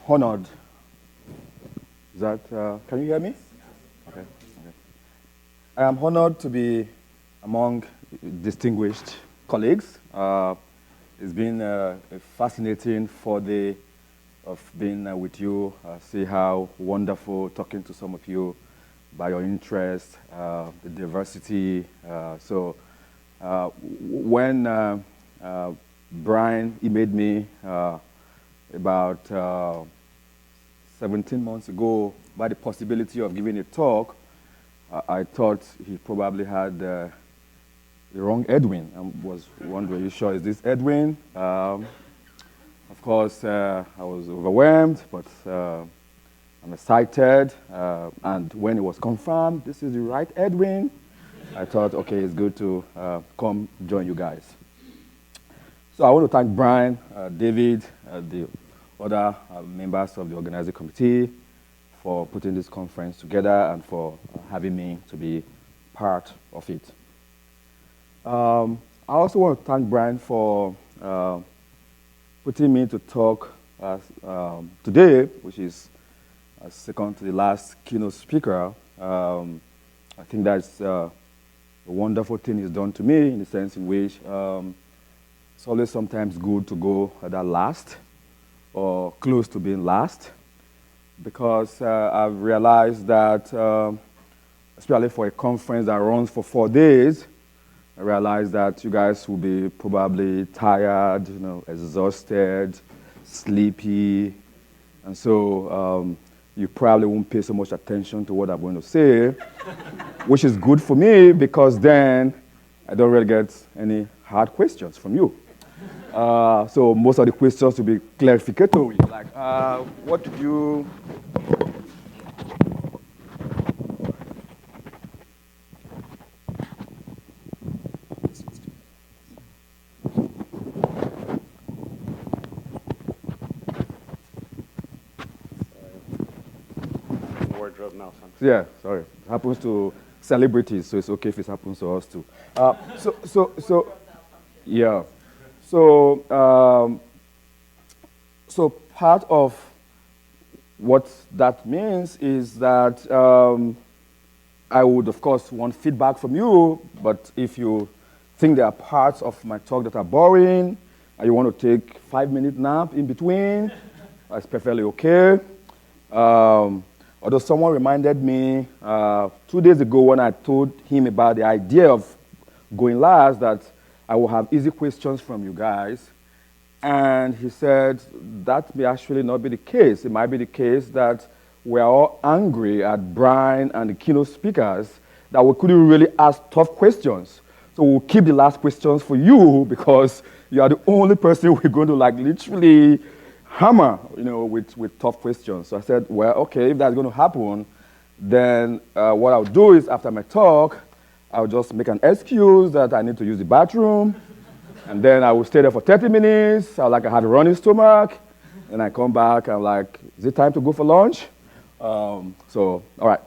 honored. Can you hear me? Okay. I am honored to be among distinguished colleagues. It's been a fascinating 4 day of being with you. See how wonderful talking to some of you by your interest, the diversity. When Brian emailed me about 17 months ago by the possibility of giving a talk, I thought he probably had the wrong Edwin. I was wondering, are you sure is this Edwin? Of course, I was overwhelmed, but I'm excited. And when it was confirmed, this is the right Edwin, I thought, okay, it's good to come join you guys. So I want to thank Brian, David, the other members of the organizing committee for putting this conference together and for having me to be part of it. I also want to thank Brian for putting me to talk today, which is second to the last keynote speaker. I think that's a wonderful thing he's done to me in the sense in which it's always sometimes good to go at that last or close to being last, because I've realized that, especially for a conference that runs for 4 days, I realized that you guys will be probably tired, exhausted, sleepy, and so you probably won't pay so much attention to what I'm going to say, which is good for me because then I don't really get any hard questions from you. So most of the questions will be clarificatory, like, what did you... Wardrobe malfunction. Yeah, sorry. It happens to celebrities, so it's okay if it happens to us too. Yeah. So part of what that means is that I would, of course, want feedback from you, but if you think there are parts of my talk that are boring, and you want to take 5-minute nap in between, that's perfectly okay. Although someone reminded me 2 days ago when I told him about the idea of going last that I will have easy questions from you guys. And he said that may actually not be the case. It might be the case that we're all angry at Brian and the keynote speakers that we couldn't really ask tough questions. So we'll keep the last questions for you because you are the only person we're going to literally hammer, with tough questions. So I said, well, okay, if that's going to happen, then what I'll do is after my talk, I'll just make an excuse that I need to use the bathroom, and then I will stay there for 30 minutes. I had a running stomach, and I come back, I'm like, is it time to go for lunch? All right.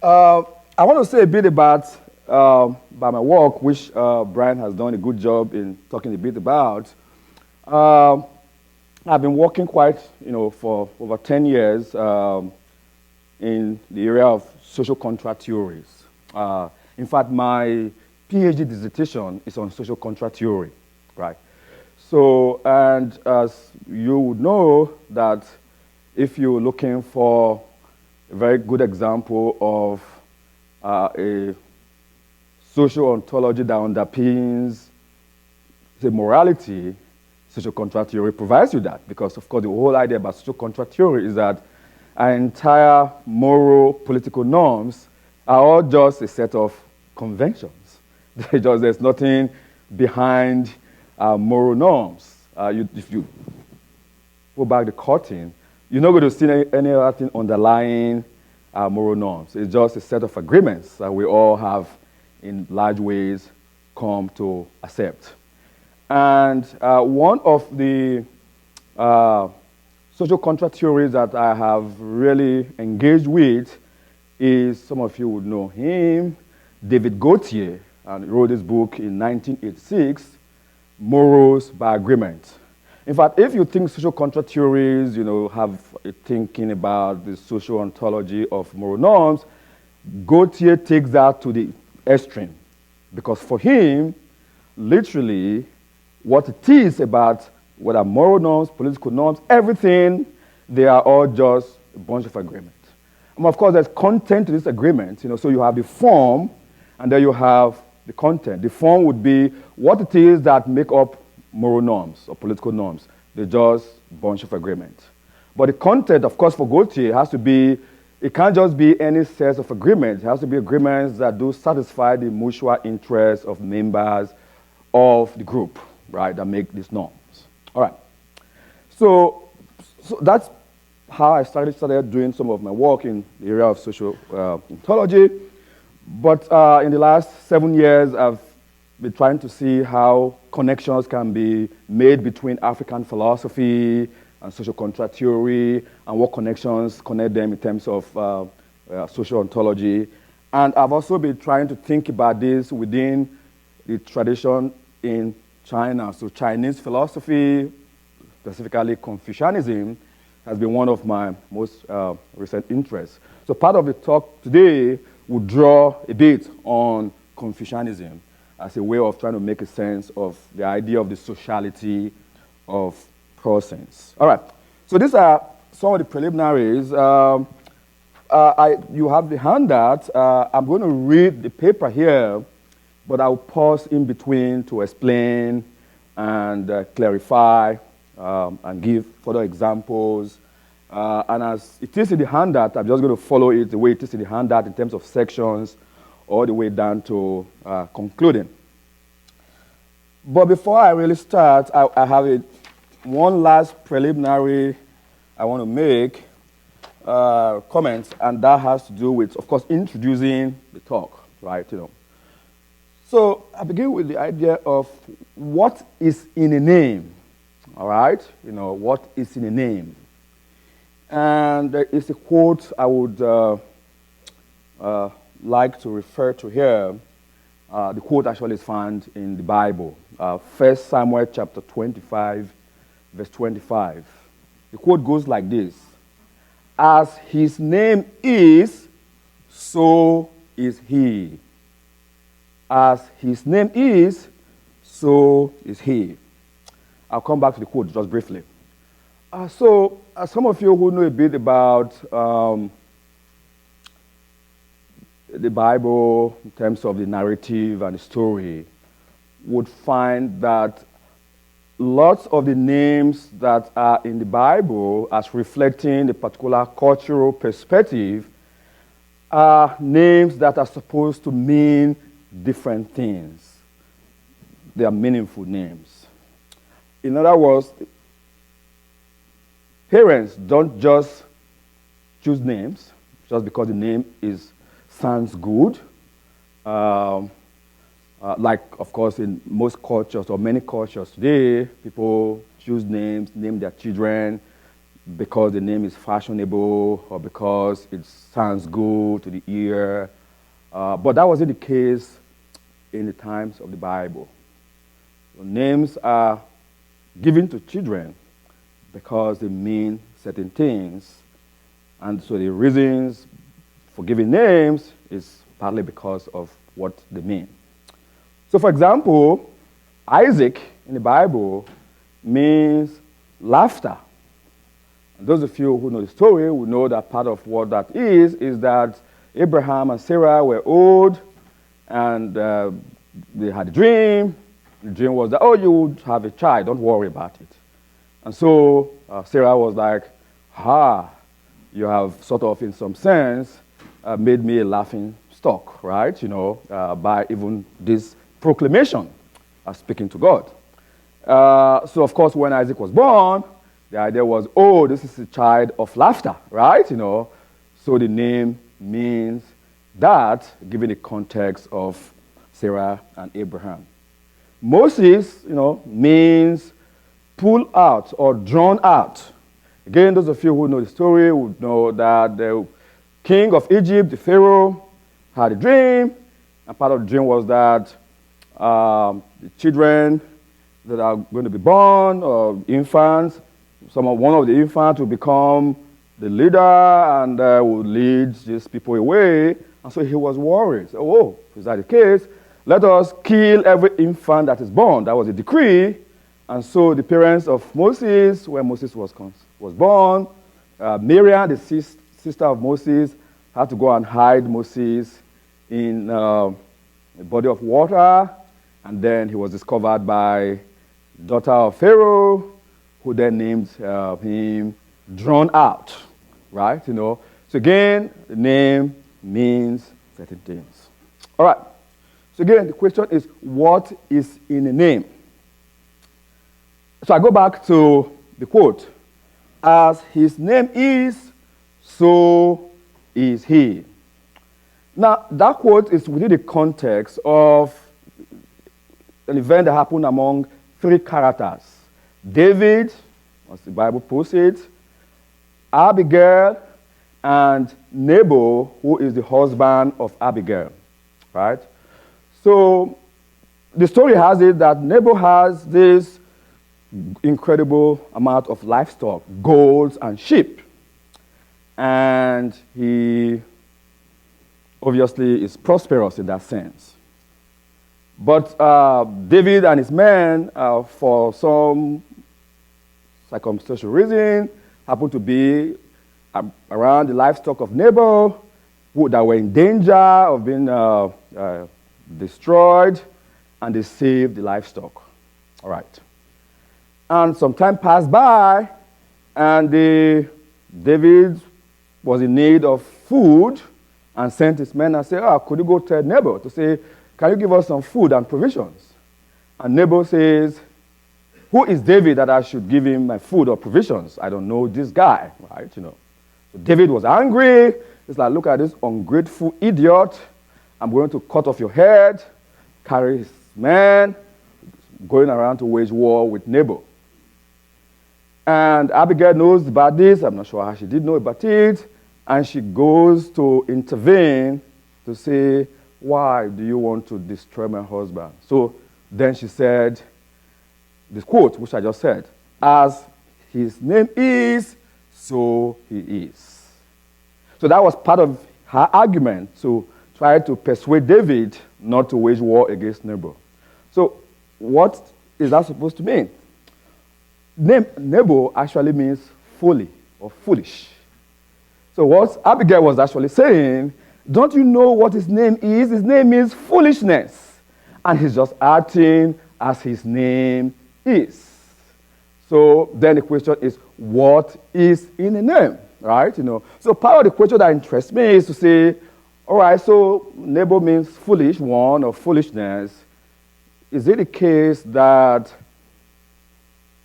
I want to say a bit about my work, which Brian has done a good job in talking a bit about. I've been working quite, for over 10 years in the area of social contract theories. In fact, my PhD dissertation is on social contract theory, right? So, and as you would know that if you're looking for a very good example of a social ontology that underpins the morality, social contract theory provides you that, because of course the whole idea about social contract theory is that our entire moral political norms are all just a set of conventions. There's nothing behind moral norms. If you pull back the curtain, you're not going to see any other thing underlying moral norms. It's just a set of agreements that we all have in large ways come to accept. And one of the social contract theories that I have really engaged with is, some of you would know him, David Gautier, and he wrote this book in 1986, Morals by Agreement. In fact, if you think social contract theories, have a thinking about the social ontology of moral norms, Gautier takes that to the extreme. Because for him, literally, what it is about whether moral norms, political norms, everything, they are all just a bunch of agreements. And of course, there's content to this agreement. So you have the form, and then you have the content. The form would be what it is that make up moral norms or political norms. They're just a bunch of agreements. But the content, of course, for Gautier has to be, it can't just be any set of agreements. It has to be agreements that do satisfy the mutual interests of members of the group, right, that make these norms. All right. So that's how I started doing some of my work in the area of social ontology. But in the last 7 years, I've been trying to see how connections can be made between African philosophy and social contract theory, and what connections connect them in terms of social ontology. And I've also been trying to think about this within the tradition in China. So Chinese philosophy, specifically Confucianism, has been one of my most recent interests. So part of the talk today will draw a bit on Confucianism as a way of trying to make a sense of the idea of the sociality of persons. All right, so these are some of the preliminaries. You have the handout. I'm going to read the paper here, but I'll pause in between to explain and clarify and give further examples. And as it is in the handout, I'm just going to follow it the way it is in the handout in terms of sections all the way down to concluding. But before I really start, I have one last preliminary I want to make comments, and that has to do with, of course, introducing the talk, right? So I begin with the idea of what is in a name, all right? What is in a name? And there is a quote I would like to refer to here. The quote actually is found in the Bible, 1 Samuel chapter 25, verse 25. The quote goes like this: "As his name is, so is he. As his name is, so is he." I'll come back to the quote just briefly. So some of you who know a bit about the Bible in terms of the narrative and the story would find that lots of the names that are in the Bible as reflecting the particular cultural perspective are names that are supposed to mean different things. They are meaningful names. In other words, parents don't just choose names just because the name sounds good. Like, of course, in most cultures or many cultures today, people choose names, name their children because the name is fashionable or because it sounds good to the ear. But that wasn't the case in the times of the Bible. So names are given to children because they mean certain things. And so the reasons for giving names is partly because of what they mean. So for example, Isaac in the Bible means laughter. And those of you who know the story will know that part of what that is that Abraham and Sarah were old and they had a dream. The dream was that, oh, you would have a child, don't worry about it. And so Sarah was like, you have sort of, in some sense, made me a laughing stock, right? By even this proclamation of speaking to God. So, of course, when Isaac was born, the idea was, oh, this is a child of laughter, right? So the name means that, given the context of Sarah and Abraham. Moses, means pull out or drawn out. Again, those of you who know the story would know that the king of Egypt, the Pharaoh, had a dream, and part of the dream was that the children that are going to be born, or infants. One of the infants will become the leader and will lead these people away. And so he was worried. So, oh, is that the case? Let us kill every infant that is born. That was a decree. And so the parents of Moses, when Moses was born, Miriam, the sister of Moses, had to go and hide Moses in a body of water. And then he was discovered by the daughter of Pharaoh, who then named him Drawn Out, right? So again, the name means certain things. All right. So again, the question is, what is in a name? So I go back to the quote. As his name is, so is he. Now, that quote is within the context of an event that happened among three characters. David, as the Bible puts it, Abigail, and Nabal, who is the husband of Abigail, right? So the story has it that Nabal has this incredible amount of livestock, goats and sheep. And he obviously is prosperous in that sense. But David and his men, for some circumstantial reason, happened to be around the livestock of Nabal, that were in danger of being destroyed, and they saved the livestock. All right. And some time passed by, and David was in need of food and sent his men and said, could you go tell Nabal to say, can you give us some food and provisions? And Nabal says, who is David that I should give him my food or provisions? I don't know this guy, right? So David was angry. He's like, look at this ungrateful idiot. I'm going to cut off your head, carry his men, going around to wage war with Nabal. And Abigail knows about this. I'm not sure how she did know about it. And she goes to intervene to say, why do you want to destroy my husband? So then she said, this quote, which I just said, as his name is, so he is. So that was part of her argument to try to persuade David not to wage war against Nabal. So what is that supposed to mean? Nabal actually means folly or foolish. So what Abigail was actually saying, don't you know what his name is? His name is foolishness. And he's just acting as his name is. So then the question is, what is in a name, right? So part of the question that interests me is to say, all right, so Nabal means foolish one or foolishness. Is it the case that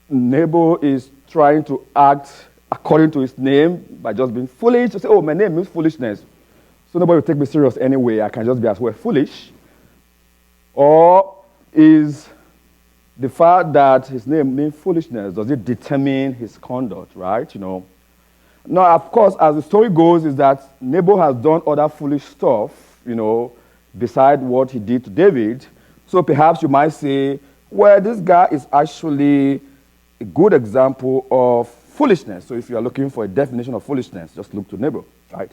Nabal is trying to act according to his name by just being foolish? To say, oh, my name means foolishness, so nobody will take me serious anyway. I can just be as well foolish. Or is the fact that his name means foolishness, does it determine his conduct, right? Now, of course, as the story goes, is that Nabal has done other foolish stuff, beside what he did to David. So perhaps you might say, well, this guy is actually a good example of foolishness. So if you are looking for a definition of foolishness, just look to Nabal, right?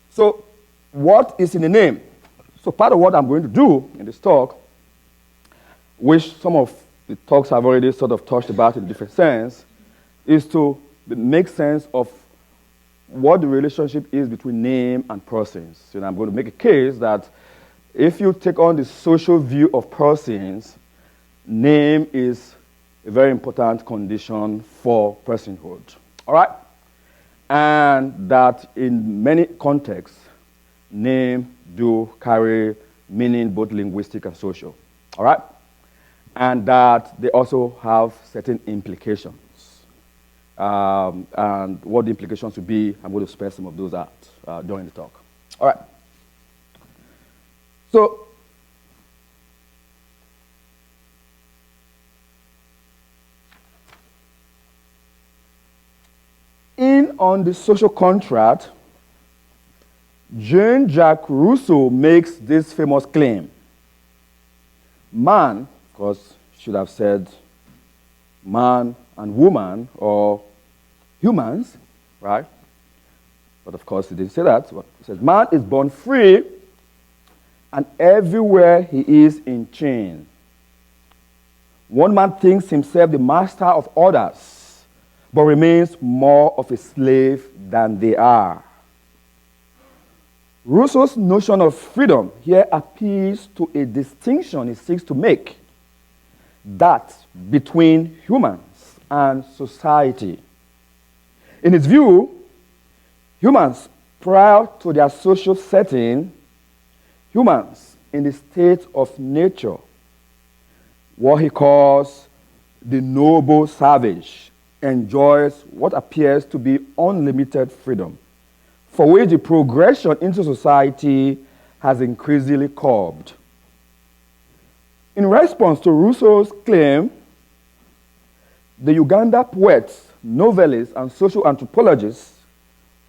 So what is in the name? So part of what I'm going to do in this talk, which some of the talks have already sort of touched about in a different sense, is to make sense of what the relationship is between name and persons. I'm going to make a case that if you take on the social view of persons, name is a very important condition for personhood. All right? And that in many contexts, name do carry meaning both linguistic and social. All right? And that they also have certain implications. And what the implications will be, I'm going to spell some of those out during the talk. All right. So, on the social contract, Jean-Jacques Rousseau makes this famous claim. Man, because should have said man and woman or humans, right? But of course, he didn't say that. He says, man is born free, and everywhere he is in chain. One man thinks himself the master of others, but remains more of a slave than they are. Rousseau's notion of freedom here appeals to a distinction he seeks to make, that between humans and society. In his view, humans prior to their social setting, humans in the state of nature, what he calls the noble savage, enjoys what appears to be unlimited freedom, for which the progression into society has increasingly curbed. In response to Rousseau's claim, the Uganda poets, novelists, and social anthropologists,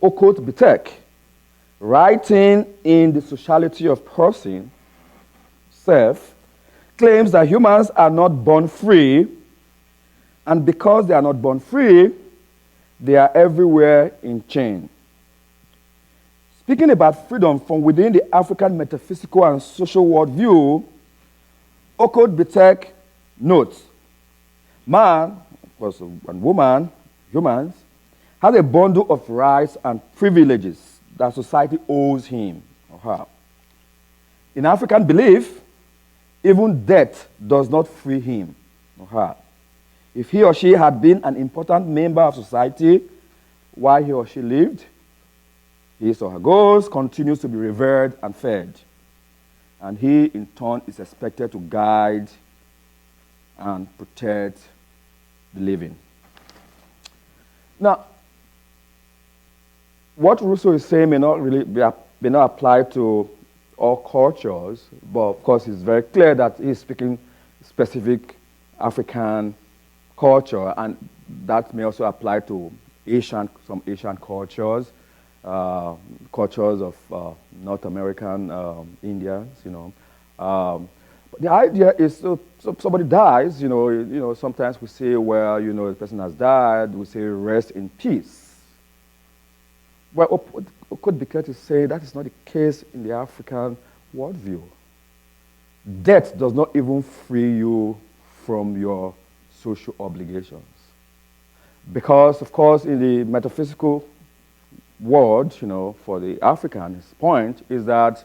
Okot Bitek, writing in The Sociality of Person, self, claims that humans are not born free, and because they are not born free, they are everywhere in chain. Speaking about freedom from within the African metaphysical and social worldview, Okot Bitek notes, man, of course, and woman, humans, has a bundle of rights and privileges that society owes him or her. In African belief, even death does not free him or her. If he or she had been an important member of society while he or she lived, his or her goals continues to be revered and fed. And he, in turn, is expected to guide and protect the living. Now, what Rousseau is saying may not apply to all cultures, but of course it's very clear that he's speaking specific African culture, and that may also apply to some Asian cultures, cultures of North American Indians, but the idea is, so somebody dies, sometimes we say, well, the person has died, we say rest in peace. Well, Okot Bitek is saying that is not the case in the African worldview. Death does not even free you from your social obligations. Because, of course, in the metaphysical world, for the African, his point is that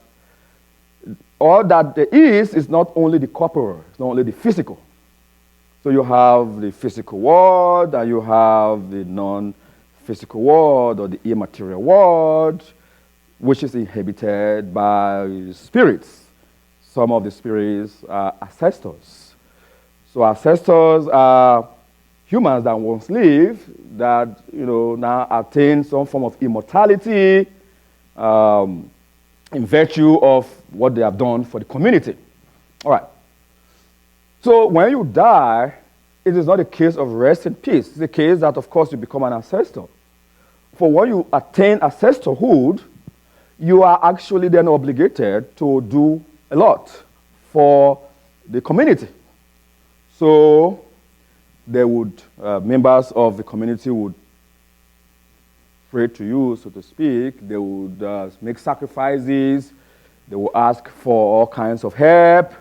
all that there is not only the corporal, it's not only the physical. So you have the physical world, and you have the non-physical world, or the immaterial world, which is inhabited by spirits. Some of the spirits are ancestors. So ancestors are humans that once lived, that now attain some form of immortality in virtue of what they have done for the community. All right. So when you die, it is not a case of rest in peace. It's a case that, of course, you become an ancestor. For when you attain ancestorhood, you are actually then obligated to do a lot for the community. So they would, members of the community would pray to you, so to speak. They would make sacrifices. They will ask for all kinds of help.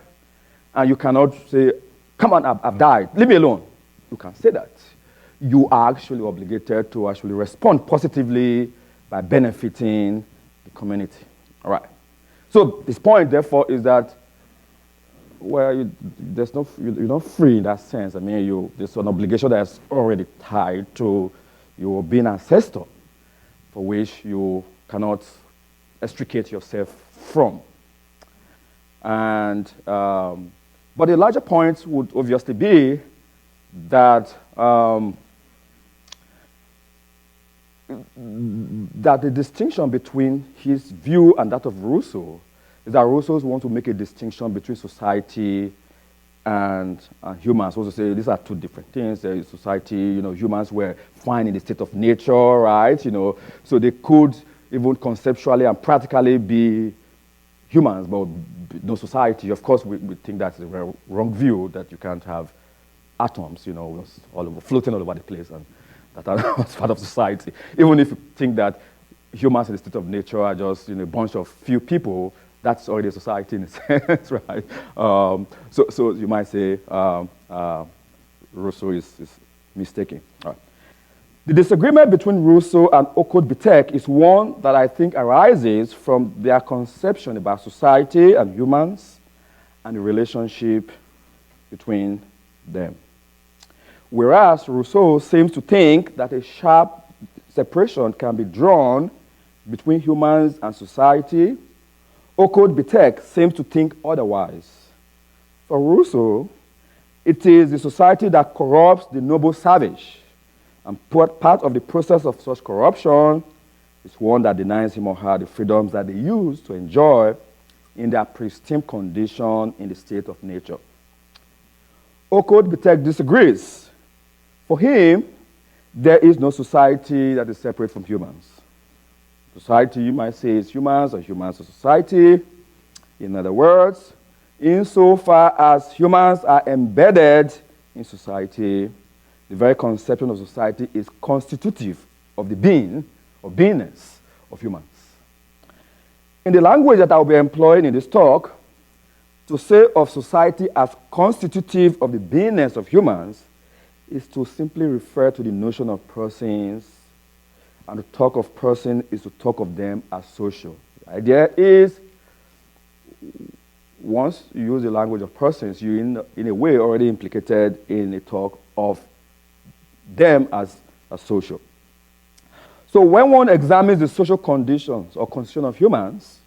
And you cannot say, come on, I've died. Leave me alone. You can't say that. You are actually obligated to actually respond positively by benefiting the community. All right. So this point, therefore, is that, well, you're not free in that sense. I mean, there's an obligation that's already tied to your being an ancestor, for which you cannot extricate yourself from. And but the larger point would obviously be that that the distinction between his view and that of Rousseau is that Rousseau wants to make a distinction between society and humans. Also say these are two different things. There is society, humans were fine in the state of nature, right? So they could even conceptually and practically be humans, but no society. Of course, we think that's a very wrong view, that you can't have atoms, all over, floating all over the place, and that are not part of society. Even if you think that humans in the state of nature are just a bunch of few people, that's already a society in a sense, right? So you might say Rousseau is mistaken. All right. The disagreement between Rousseau and Okot-Bitek is one that I think arises from their conception about society and humans and the relationship between them. Whereas Rousseau seems to think that a sharp separation can be drawn between humans and society, Okot-Bitek seems to think otherwise. For Rousseau, it is the society that corrupts the noble savage, and part of the process of such corruption is one that denies him or her the freedoms that they used to enjoy in their pristine condition in the state of nature. Okot-Bitek disagrees. For him, there is no society that is separate from humans. Society, you might say, is humans, or humans are society. In other words, insofar as humans are embedded in society, the very conception of society is constitutive of the being or beingness of humans. In the language that I will be employing in this talk, to say of society as constitutive of the beingness of humans is to simply refer to the notion of persons, and to talk of person is to talk of them as social. The idea is, once you use the language of persons, you in a way already implicated in a talk of them as social. So when one examines the social conditions or constitution of humans,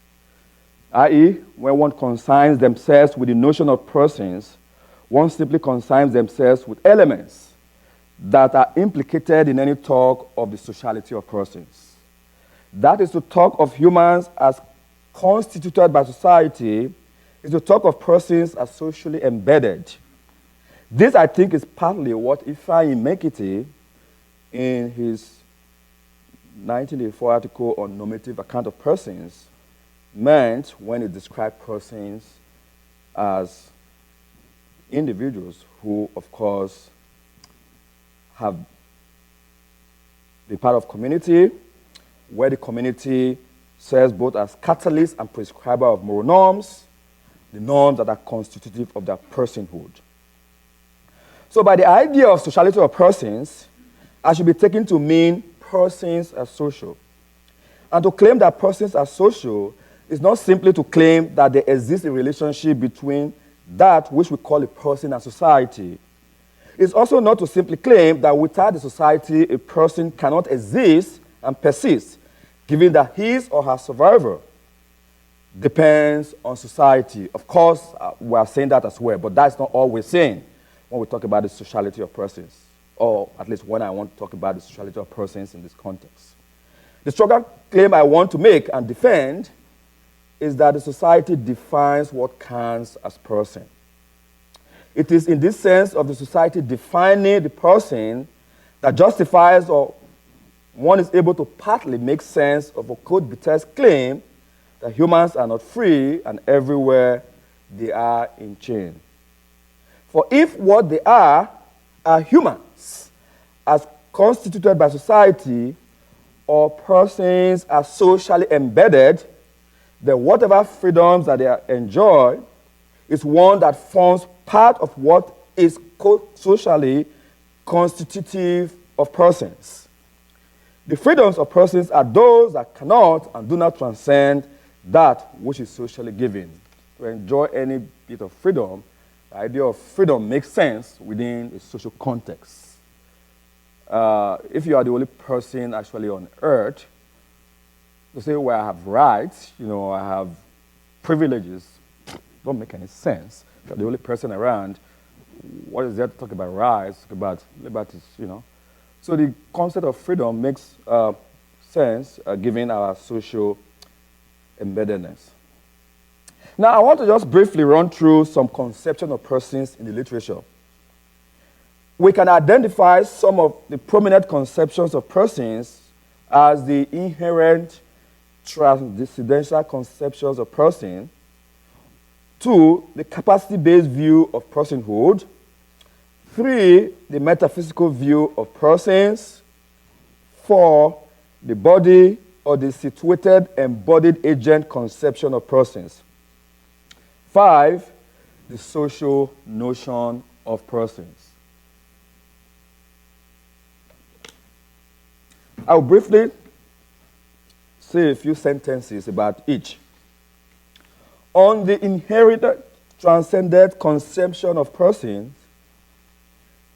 i.e., when one consigns themselves with the notion of persons, one simply consigns themselves with elements that are implicated in any talk of the sociality of persons. That is to talk of humans as constituted by society, is to talk of persons as socially embedded. This, I think, is partly what Ifeanyi Mekiti, in his 1984 article on normative account of persons, meant when he described persons as individuals who, of course, have been part of community, where the community serves both as catalyst and prescriber of moral norms, the norms that are constitutive of their personhood. So by the idea of sociality of persons, I should be taken to mean persons as social. And to claim that persons are social is not simply to claim that there exists a relationship between that which we call a person and society. It's also not to simply claim that without the society, a person cannot exist and persist, given that his or her survival depends on society. Of course, we are saying that as well, but that's not all we're saying when we talk about the sociality of persons, or at least when I want to talk about the sociality of persons in this context. The stronger claim I want to make and defend is that the society defines what counts as person. It is in this sense of the society defining the person that justifies, or one is able to partly make sense of Okot-Bitek's claim that humans are not free and everywhere they are in chain. For if what they are humans, as constituted by society, or persons are socially embedded, then whatever freedoms that they enjoy is one that forms part of what is socially constitutive of persons. The freedoms of persons are those that cannot and do not transcend that which is socially given. To enjoy any bit of freedom, the idea of freedom makes sense within a social context. If you are the only person actually on earth, to say, well, I have rights, I have privileges, don't make any sense. If you're the only person around, what is there to talk about rights, talk about liberties, So the concept of freedom makes sense given our social embeddedness. Now, I want to just briefly run through some conception of persons in the literature. We can identify some of the prominent conceptions of persons as the inherent transcendental conceptions of person. 2, the capacity-based view of personhood. 3, the metaphysical view of persons. 4, the body or the situated embodied agent conception of persons. 5, the social notion of persons. I'll briefly say a few sentences about each. On the inherited, transcended conception of persons,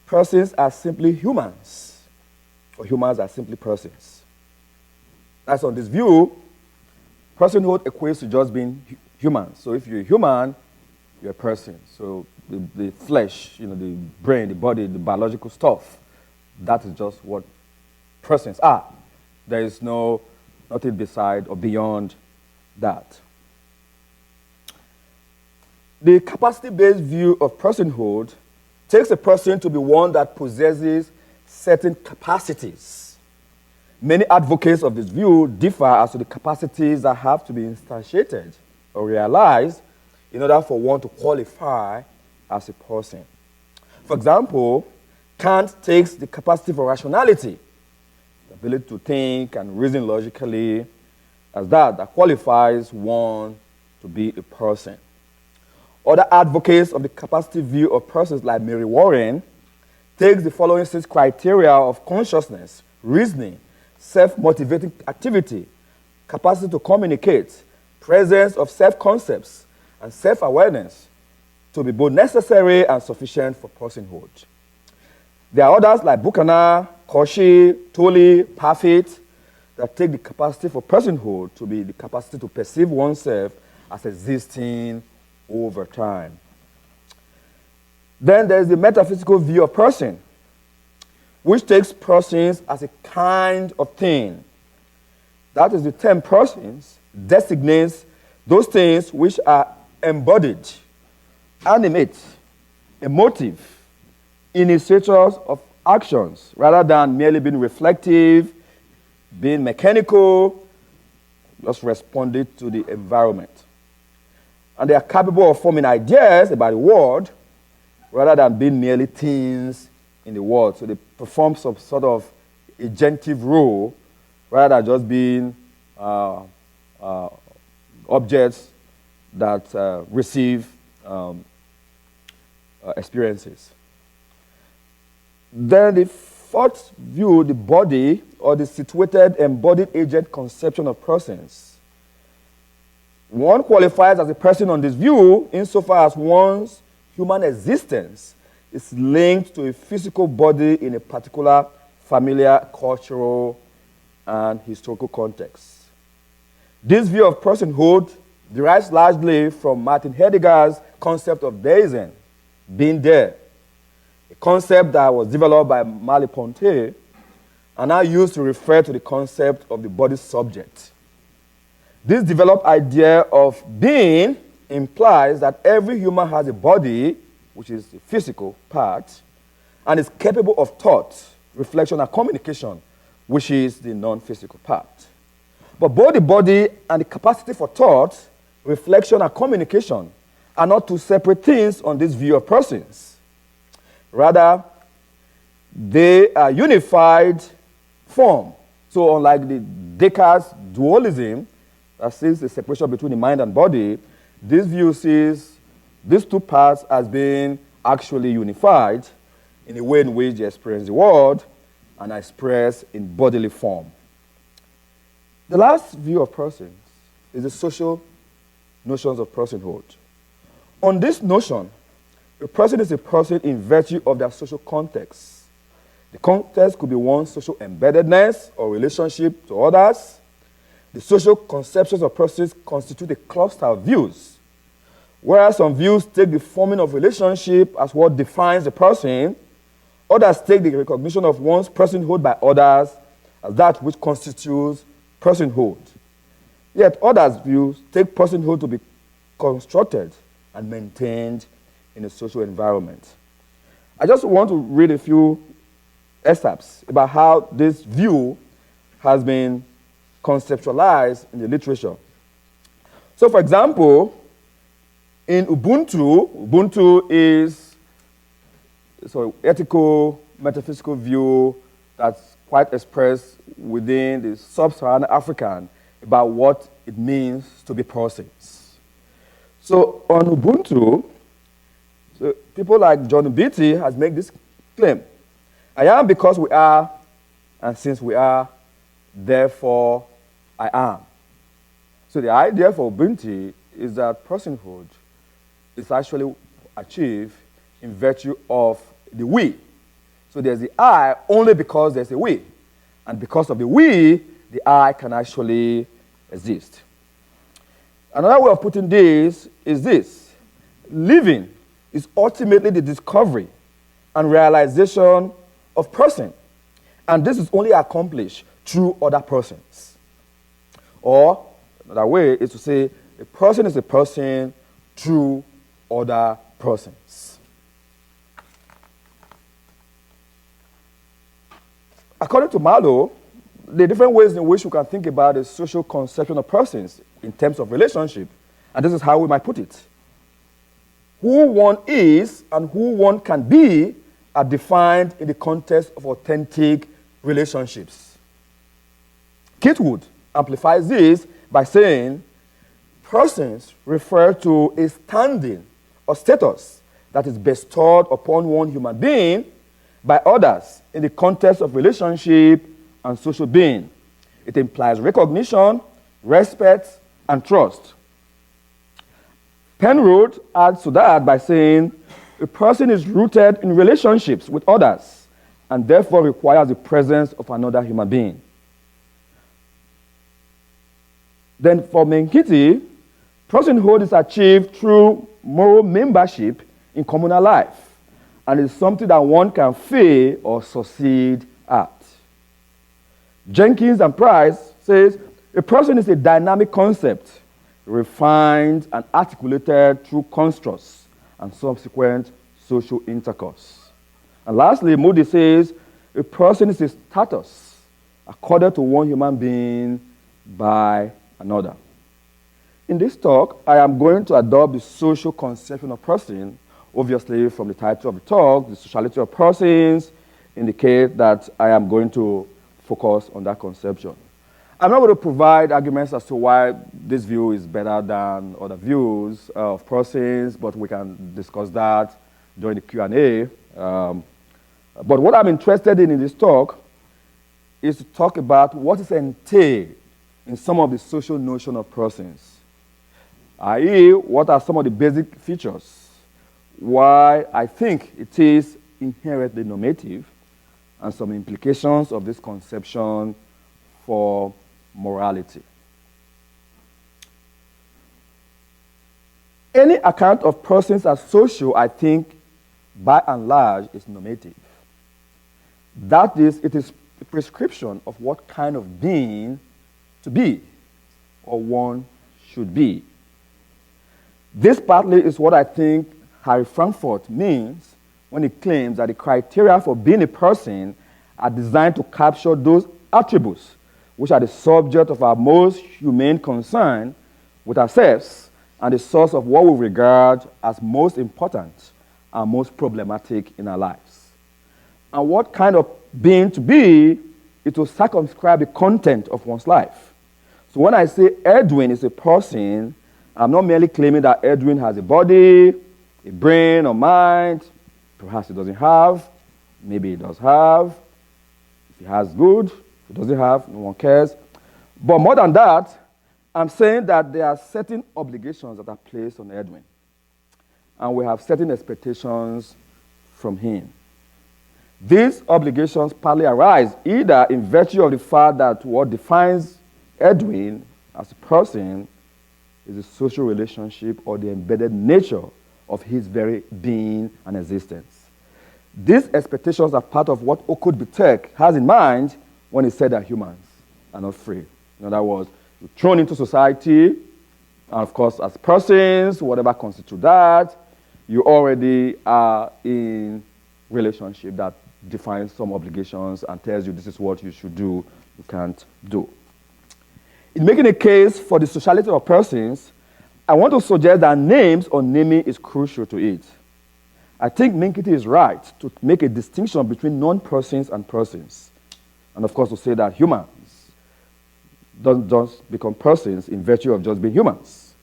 persons are simply humans, or humans are simply persons. That's on this view, personhood equates to just being human. So if you're a human, you're a person. So the flesh, the brain, the body, the biological stuff, that is just what persons are. There is nothing beside or beyond that. The capacity-based view of personhood takes a person to be one that possesses certain capacities. Many advocates of this view differ as to the capacities that have to be instantiated or realized in order for one to qualify as a person. For example, Kant takes the capacity for rationality, the ability to think and reason logically, as that qualifies one to be a person. Other advocates of the capacity view of persons, like Mary Warren, takes the following 6 criteria of consciousness, reasoning, self-motivating activity, capacity to communicate, presence of self-concepts, and self-awareness to be both necessary and sufficient for personhood. There are others like Buchanan, Cauchy, Tolley, Parfit, that take the capacity for personhood to be the capacity to perceive oneself as existing over time. Then there's the metaphysical view of person, which takes persons as a kind of thing. That is, the term persons designates those things which are embodied, animate, emotive, initiators of actions, rather than merely being reflective, being mechanical, just responding to the environment. And they are capable of forming ideas about the world, rather than being merely things in the world. So they perform some sort of agentive role, rather than just being objects that receive experiences. Then the fourth view, the body, or the situated embodied agent conception of persons. One qualifies as a person on this view insofar as one's human existence is linked to a physical body in a particular familiar, cultural, and historical context. This view of personhood derives largely from Martin Heidegger's concept of deism, being there, a concept that was developed by Merleau-Ponty and now used to refer to the concept of the body subject. This developed idea of being implies that every human has a body, which is the physical part, and is capable of thought, reflection, and communication, which is the non-physical part. But both the body and the capacity for thought, reflection, and communication are not two separate things on this view of persons. Rather, they are unified form. So unlike the Descartes' dualism that sees the separation between the mind and body, this view sees these two parts as being actually unified in a way in which they experience the world and are expressed in bodily form. The last view of persons is the social notions of personhood. On this notion, a person is a person in virtue of their social context. The context could be one's social embeddedness or relationship to others. The social conceptions of persons constitute a cluster of views, whereas some views take the forming of relationship as what defines the person, others take the recognition of one's personhood by others as that which constitutes personhood. Yet others' views take personhood to be constructed and maintained in a social environment. I just want to read a few excerpts about how this view has been conceptualized in the literature. So, for example, in Ubuntu is an ethical, metaphysical view that's quite expressed within the sub-Saharan African about what it means to be persons. So on Ubuntu, people like John Beatty has made this claim. I am because we are, and since we are, therefore I am. So the idea for Ubuntu is that personhood is actually achieved in virtue of the we. So there's the I only because there's a we. And because of the we, the I can actually exist. Another way of putting this is this. Living is ultimately the discovery and realization of person. And this is only accomplished through other persons. Or, another way is to say, a person is a person through other persons. According to Marlowe, the different ways in which we can think about the social conception of persons in terms of relationship, and this is how we might put it. Who one is and who one can be are defined in the context of authentic relationships. Kitwood amplifies this by saying, persons refer to a standing or status that is bestowed upon one human being by others in the context of relationship and social being. It implies recognition, respect, and trust. Penrose adds to that by saying, a person is rooted in relationships with others and therefore requires the presence of another human being. Then for Menkiti, personhood is achieved through moral membership in communal life and is something that one can fail or succeed at. Jenkins and Price says, a person is a dynamic concept, refined and articulated through constructs and subsequent social intercourse. And lastly, Moody says, a person is a status accorded to one human being by another. In this talk, I am going to adopt the social conception of person. Obviously, from the title of the talk, the sociality of persons indicate that I am going to focus on that conception. I'm not going to provide arguments as to why this view is better than other views of persons, but we can discuss that during the Q&A. But what I'm interested in this talk is to talk about what is entailed in some of the social notion of persons, i.e., what are some of the basic features, why I think it is inherently normative, and some implications of this conception for morality. Any account of persons as social, I think, by and large, is normative. That is, it is a prescription of what kind of being to be, or one should be. This partly is what I think Harry Frankfurt means when he claims that the criteria for being a person are designed to capture those attributes which are the subject of our most humane concern with ourselves and the source of what we regard as most important and most problematic in our lives. And what kind of being to be, it will circumscribe the content of one's life. So when I say Edwin is a person, I'm not merely claiming that Edwin has a body, a brain, or mind. Perhaps he doesn't have. Maybe he does have. If he has, good. If he doesn't have, no one cares. But more than that, I'm saying that there are certain obligations that are placed on Edwin. And we have certain expectations from him. These obligations partly arise either in virtue of the fact that what defines Edwin as a person is the social relationship or the embedded nature of his very being and existence. These expectations are part of what Okut Bitek has in mind when he said that humans are not free. In other words, you're thrown into society, and of course, as persons, whatever constitutes that, you already are in relationship that defines some obligations and tells you this is what you should do, you can't do. In making a case for the sociality of persons, I want to suggest that names or naming is crucial to it. I think Minkiti is right to make a distinction between non-persons and persons. And of course to say that humans don't just become persons in virtue of just being humans.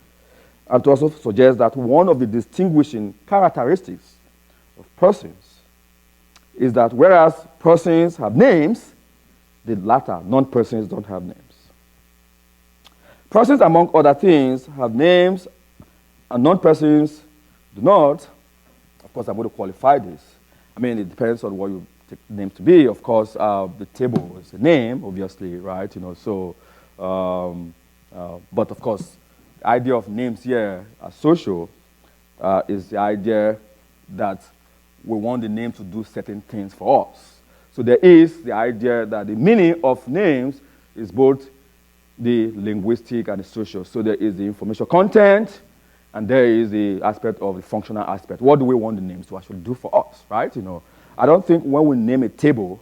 And to also suggest that one of the distinguishing characteristics of persons is that whereas persons have names, the latter, non-persons, don't have names. Persons, among other things, have names, and non-persons do not. Of course, I'm going to qualify this. I mean, it depends on what you take the name to be. Of course, the table is a name, obviously, right? But of course, the idea of names here as social is the idea that we want the name to do certain things for us. So there is the idea that the meaning of names is both the linguistic and the social. So there is the information content, and there is the aspect of the functional aspect. What do we want the names to actually do for us, right? I don't think when we name a table,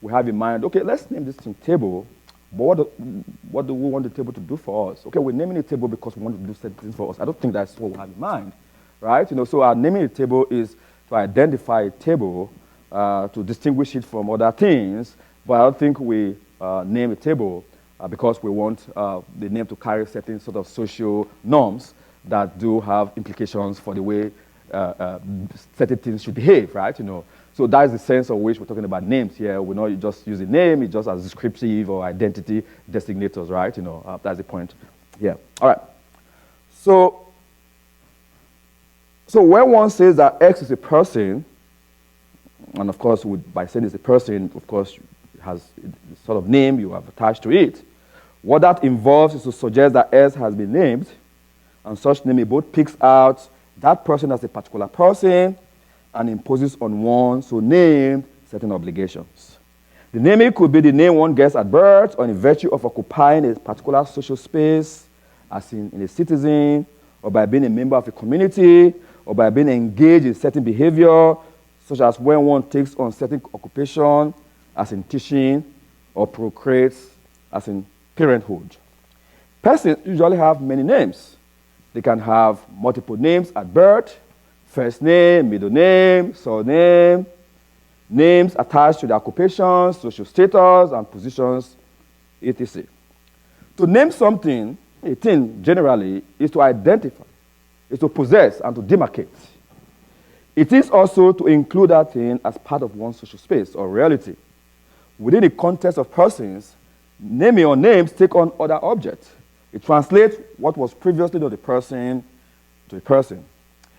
we have in mind, okay, let's name this thing table, but what do we want the table to do for us? Okay, we're naming a table because we want to do certain things for us. I don't think that's what we have in mind, right? So our naming a table is to identify a table, to distinguish it from other things, but I don't think we name a table because we want the name to carry certain sort of social norms that do have implications for the way certain things should behave, right? So that's the sense of which we're talking about names here. We're not just using name, it's just as descriptive or identity designators, right? That's the point here. All right. So when one says that X is a person, and of course, by saying it's a person, of course, it has a sort of name you have attached to it. What that involves is to suggest that S has been named, and such naming both picks out that person as a particular person and imposes on one, so named, certain obligations. The naming could be the name one gets at birth or in virtue of occupying a particular social space, as in a citizen, or by being a member of a community, or by being engaged in certain behavior, such as when one takes on certain occupation, as in teaching, or procreates, as in parenthood. Persons usually have many names. They can have multiple names at birth, first name, middle name, surname, names attached to their occupations, social status, and positions, etc. To name something, a thing generally, is to identify, is to possess and to demarcate. It is also to include that thing as part of one's social space or reality. Within the context of persons, naming or names take on other objects. It translates what was previously not a person to a person.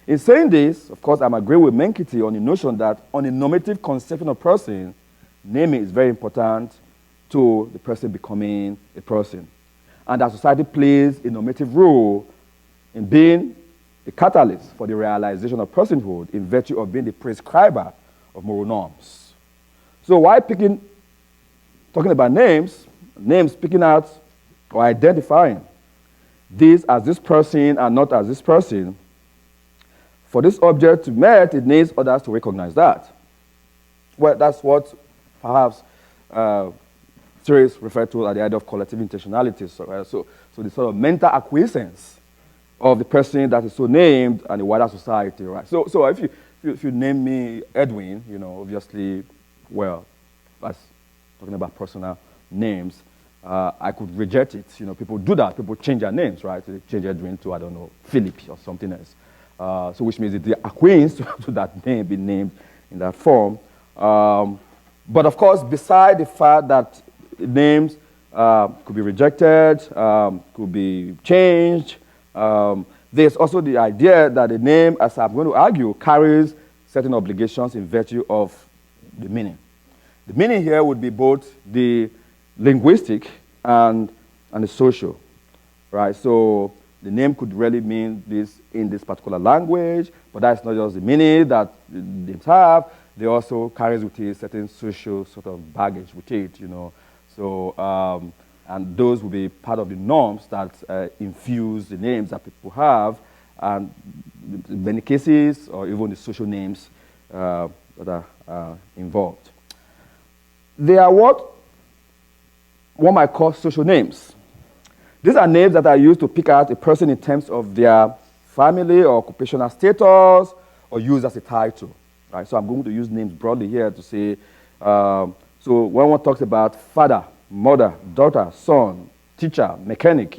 In saying this, of course, I'm agreeing with Minkiti on the notion that on a normative conception of person, naming is very important to the person becoming a person. And that society plays a normative role in being a catalyst for the realization of personhood in virtue of being the prescriber of moral norms. So while talking about names picking out or identifying this as this person and not as this person, for this object to be met, it needs others to recognize that. Well, that's what perhaps theorists refer to as the idea of collective intentionality. So the sort of mental acquiescence of the person that is so named and the wider society, right? So if you name me Edwin, obviously, well, that's talking about personal names. I could reject it. People do that. People change their names, right? They change Edwin to, I don't know, Philip or something else. So which means the acquiesce to that name be named in that form. But of course, beside the fact that names could be rejected, could be changed, there's also the idea that the name, as I'm going to argue, carries certain obligations in virtue of the meaning. The meaning here would be both the linguistic and the social, right? So the name could really mean this in this particular language, but that's not just the meaning that names have. They also carries with it certain social sort of baggage with it, So, and those will be part of the norms that infuse the names that people have, and in many cases, or even the social names that are involved. They are what one might call social names. These are names that are used to pick out a person in terms of their family or occupational status or used as a title. Right? So I'm going to use names broadly here to say, so when one talks about father, mother, daughter, son, teacher, mechanic,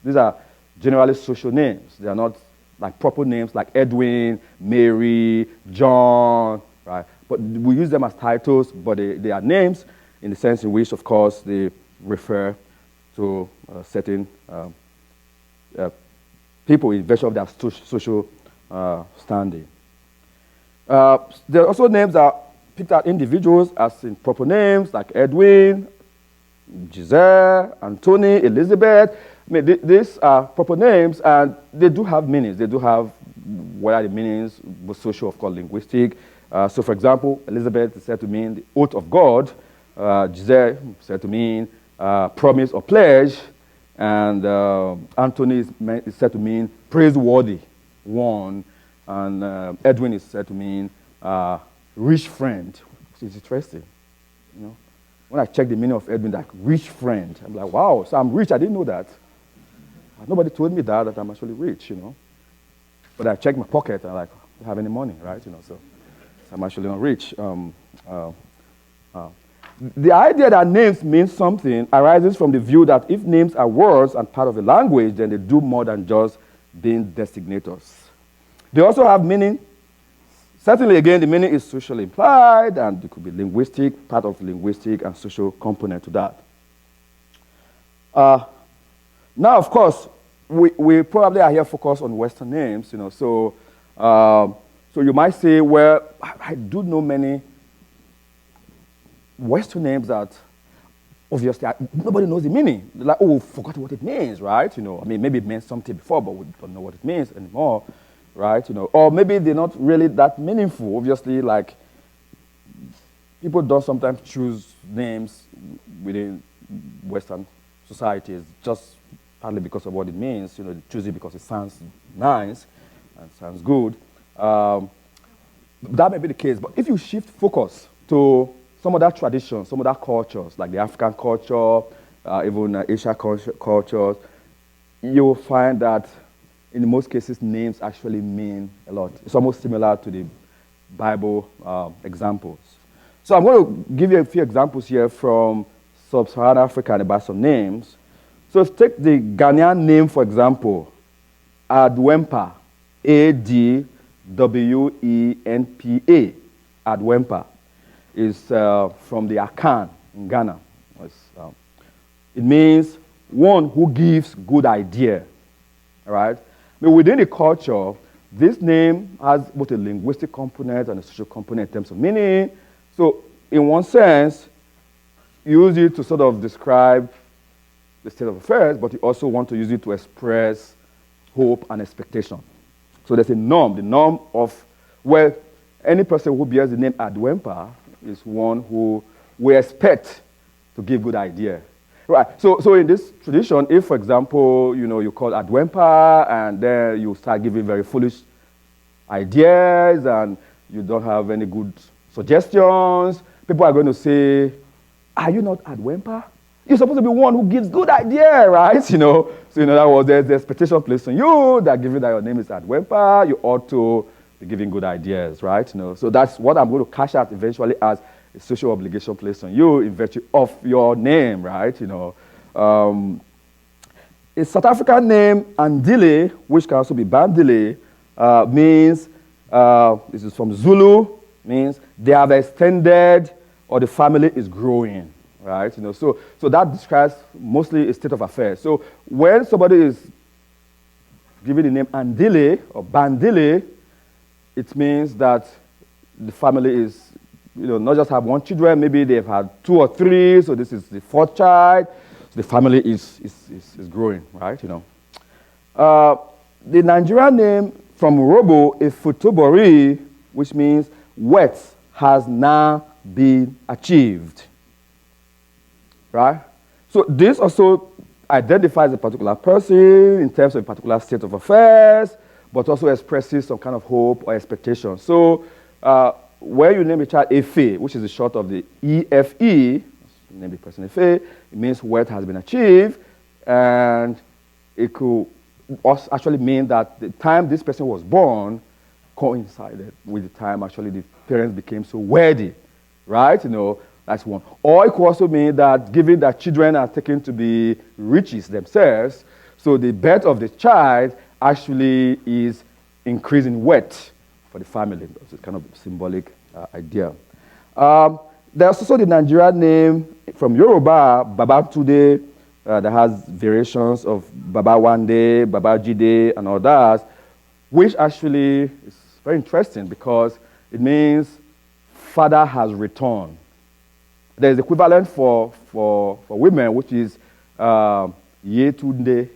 these are generally social names. They are not like proper names like Edwin, Mary, John, right? But we use them as titles, but they are names in the sense in which, of course, they refer to certain people in virtue of their social standing. There are also names that picked out individuals as in proper names like Edwin, Giselle, Anthony, Elizabeth. I mean, these are proper names, and they do have meanings. They do have what are the meanings, both social, of course, linguistic. So, for example, Elizabeth is said to mean the oath of God. Giselle is said to mean promise or pledge. And Anthony is said to mean praiseworthy one. And Edwin is said to mean rich friend. It's interesting, When I check the meaning of Edwin, like rich friend, I'm like, wow, so I'm rich. I didn't know that. Nobody told me that I'm actually rich, But I checked my pocket and I'm like, I don't have any money, right? So I'm actually not rich. The idea that names mean something arises from the view that if names are words and part of a language, then they do more than just being designators. They also have meaning. Certainly, again, the meaning is socially implied, and it could be linguistic, part of linguistic and social component to that. Now, of course, we probably are here focused on Western names, So you might say, well, I do know many Western names that obviously nobody knows the meaning. They're like, oh, forgot what it means, right? Maybe it meant something before, but we don't know what it means anymore, right? Or maybe they're not really that meaningful. Obviously, like people don't sometimes choose names within Western societies just partly because of what it means. They choose it because it sounds nice and sounds good. That may be the case, but if you shift focus to some other traditions, some other cultures, like the African culture, even Asian cultures, you will find that in most cases, names actually mean a lot. It's almost similar to the Bible examples. So I'm going to give you a few examples here from Sub-Saharan Africa about some names. So let's take the Ghanaian name, for example, Adwempa, Adwenpa. Adwempa is from the Akan in Ghana. It means one who gives good idea, all right? But within the culture, this name has both a linguistic component and a social component in terms of meaning. So in one sense, you use it to sort of describe the state of affairs, but you also want to use it to express hope and expectation. So there's a norm, the norm of where any person who bears the name Adwempa is one who we expect to give good idea. Right. So in this tradition, if, for example, you call Adwempa and then you start giving very foolish ideas and you don't have any good suggestions, people are going to say, are you not Adwempa? You're supposed to be one who gives good idea, right? So in other words, there's the expectation placed on you that given that your name is Adwempa, you ought to be giving good ideas, right? So that's what I'm going to cash out eventually as a social obligation placed on you in virtue of your name, right? A South African name, Andile, which can also be Bandile, means, this is from Zulu, means they have extended or the family is growing, right? So that describes mostly a state of affairs. So when somebody is given the name Andile or Bandile, it means that the family is, not just have one children, maybe they've had 2 or 3, so this is the 4th child. So the family is growing, right? The Nigerian name from Robo is Futobori, which means wealth has now been achieved, right? So this also identifies a particular person in terms of a particular state of affairs, but also expresses some kind of hope or expectation. So where you name a child Efe, which is the short of the EFE, you name the person Efe, it means wealth has been achieved. and it could also actually mean that the time this person was born coincided with the time actually the parents became so worthy, right? That's one. Or it could also mean that given that children are taken to be riches themselves, so the birth of the child actually is increasing wealth for the family. It's kind of symbolic idea. There's also the Nigerian name from Yoruba, Babatunde, that has variations of Baba Wande, Baba Jide, and all that, which actually is very interesting because it means father has returned. There's equivalent for women, which is Yetunde,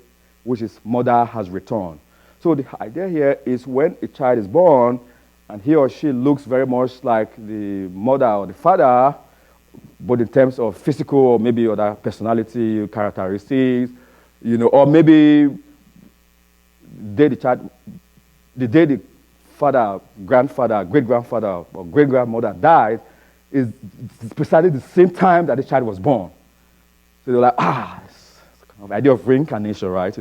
which is mother has returned. So the idea here is when a child is born and he or she looks very much like the mother or the father, both in terms of physical or maybe other personality characteristics, or maybe the day the father, grandfather, great-grandfather, or great-grandmother died is precisely the same time that the child was born. So they're like, it's kind of idea of reincarnation, right?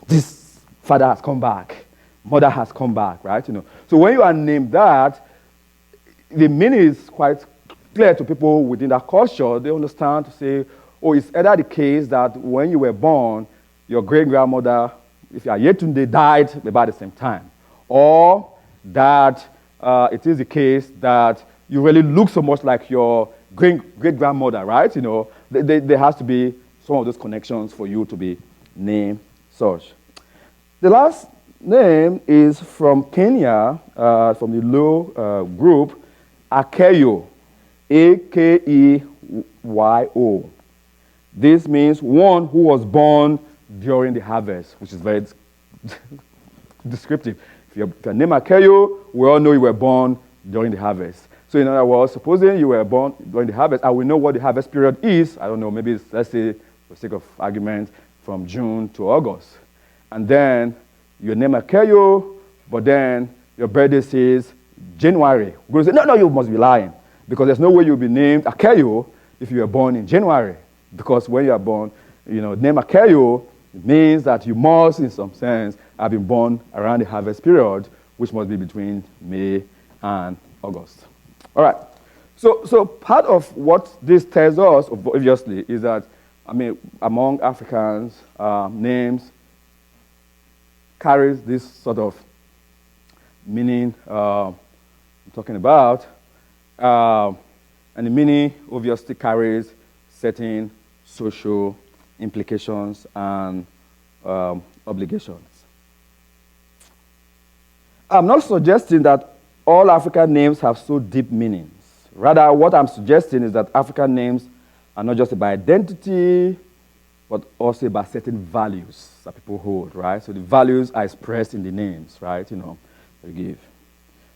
This father has come back, mother has come back, right? So when you are named that, the meaning is quite clear to people within that culture. They understand to say, it's either the case that when you were born, your great-grandmother, if you are Yetunde, died about the same time. Or that it is the case that you really look so much like your great-grandmother, right? There has to be some of those connections for you to be named such. The last name is from Kenya, from the Luo group, Akeyo, A-K-E-Y-O. This means one who was born during the harvest, which is very descriptive. If your name Akeyo, we all know you were born during the harvest. So in other words, supposing you were born during the harvest, and we know what the harvest period is, I don't know, maybe it's, let's say, for the sake of argument, from June to August. And then your name Akeyo, but then your birthday says January. We're going to say, no, you must be lying. Because there's no way you'll be named Akeyo if you were born in January. Because when you are born, name Akeyo means that you must, in some sense, have been born around the harvest period, which must be between May and August. All right. So part of what this tells us, obviously, is that, among Africans, names carries this sort of meaning I'm talking about. And the meaning obviously carries certain social implications and obligations. I'm not suggesting that all African names have so deep meanings. Rather, what I'm suggesting is that African names are not just about identity, but also about certain values that people hold, right? So the values are expressed in the names, right? They give.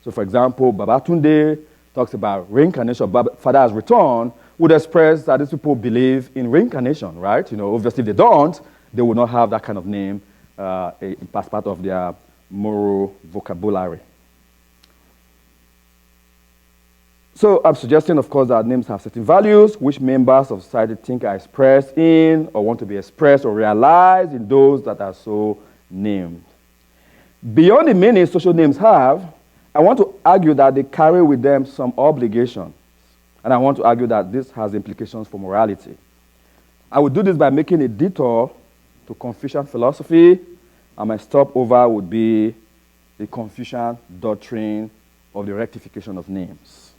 So for example, Babatunde talks about reincarnation. Father has returned, would express that these people believe in reincarnation, right? Obviously if they don't, they will not have that kind of name as part of their moral vocabulary. So I'm suggesting, of course, that names have certain values which members of society think are expressed in or want to be expressed or realized in those that are so named. Beyond the meaning social names have, I want to argue that they carry with them some obligations. And I want to argue that this has implications for morality. I will do this by making a detour to Confucian philosophy, and my stopover would be the Confucian doctrine of the rectification of names.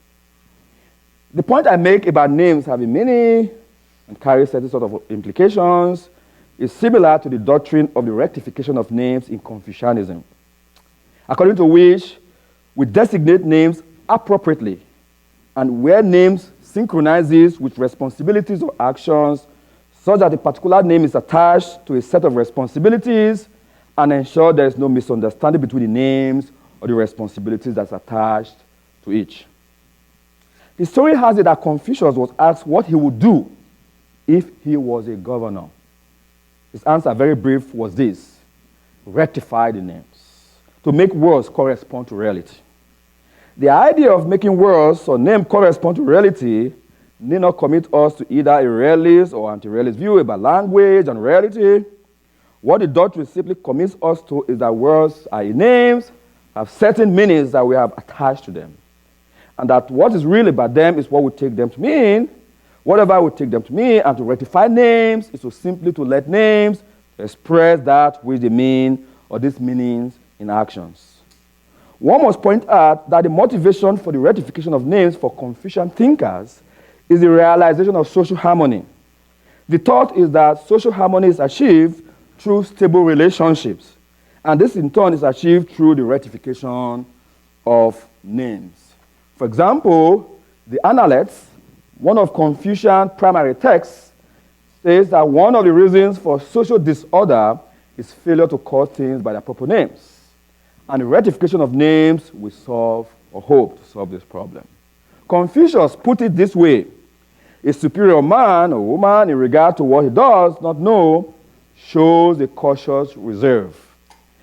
The point I make about names having meaning and carry certain sort of implications is similar to the doctrine of the rectification of names in Confucianism, according to which we designate names appropriately, and where names synchronizes with responsibilities or actions such that a particular name is attached to a set of responsibilities and ensure there is no misunderstanding between the names or the responsibilities that's attached to each. The story has it that Confucius was asked what he would do if he was a governor. His answer, very brief, was this: rectify the names, to make words correspond to reality. The idea of making words or name correspond to reality need not commit us to either a realist or anti-realist view about language and reality. What the doctrine simply commits us to is that words are names, have certain meanings that we have attached to them. And that what is real about them is what we take them to mean. Whatever we take them to mean, and to rectify names is to simply to let names express that which they mean or these meanings in actions. One must point out that the motivation for the rectification of names for Confucian thinkers is the realization of social harmony. The thought is that social harmony is achieved through stable relationships, and this in turn is achieved through the rectification of names. For example, the Analects, one of Confucian primary texts, says that one of the reasons for social disorder is failure to call things by their proper names. And the rectification of names will solve or hope to solve this problem. Confucius put it this way: a superior man or woman in regard to what he does not know shows a cautious reserve.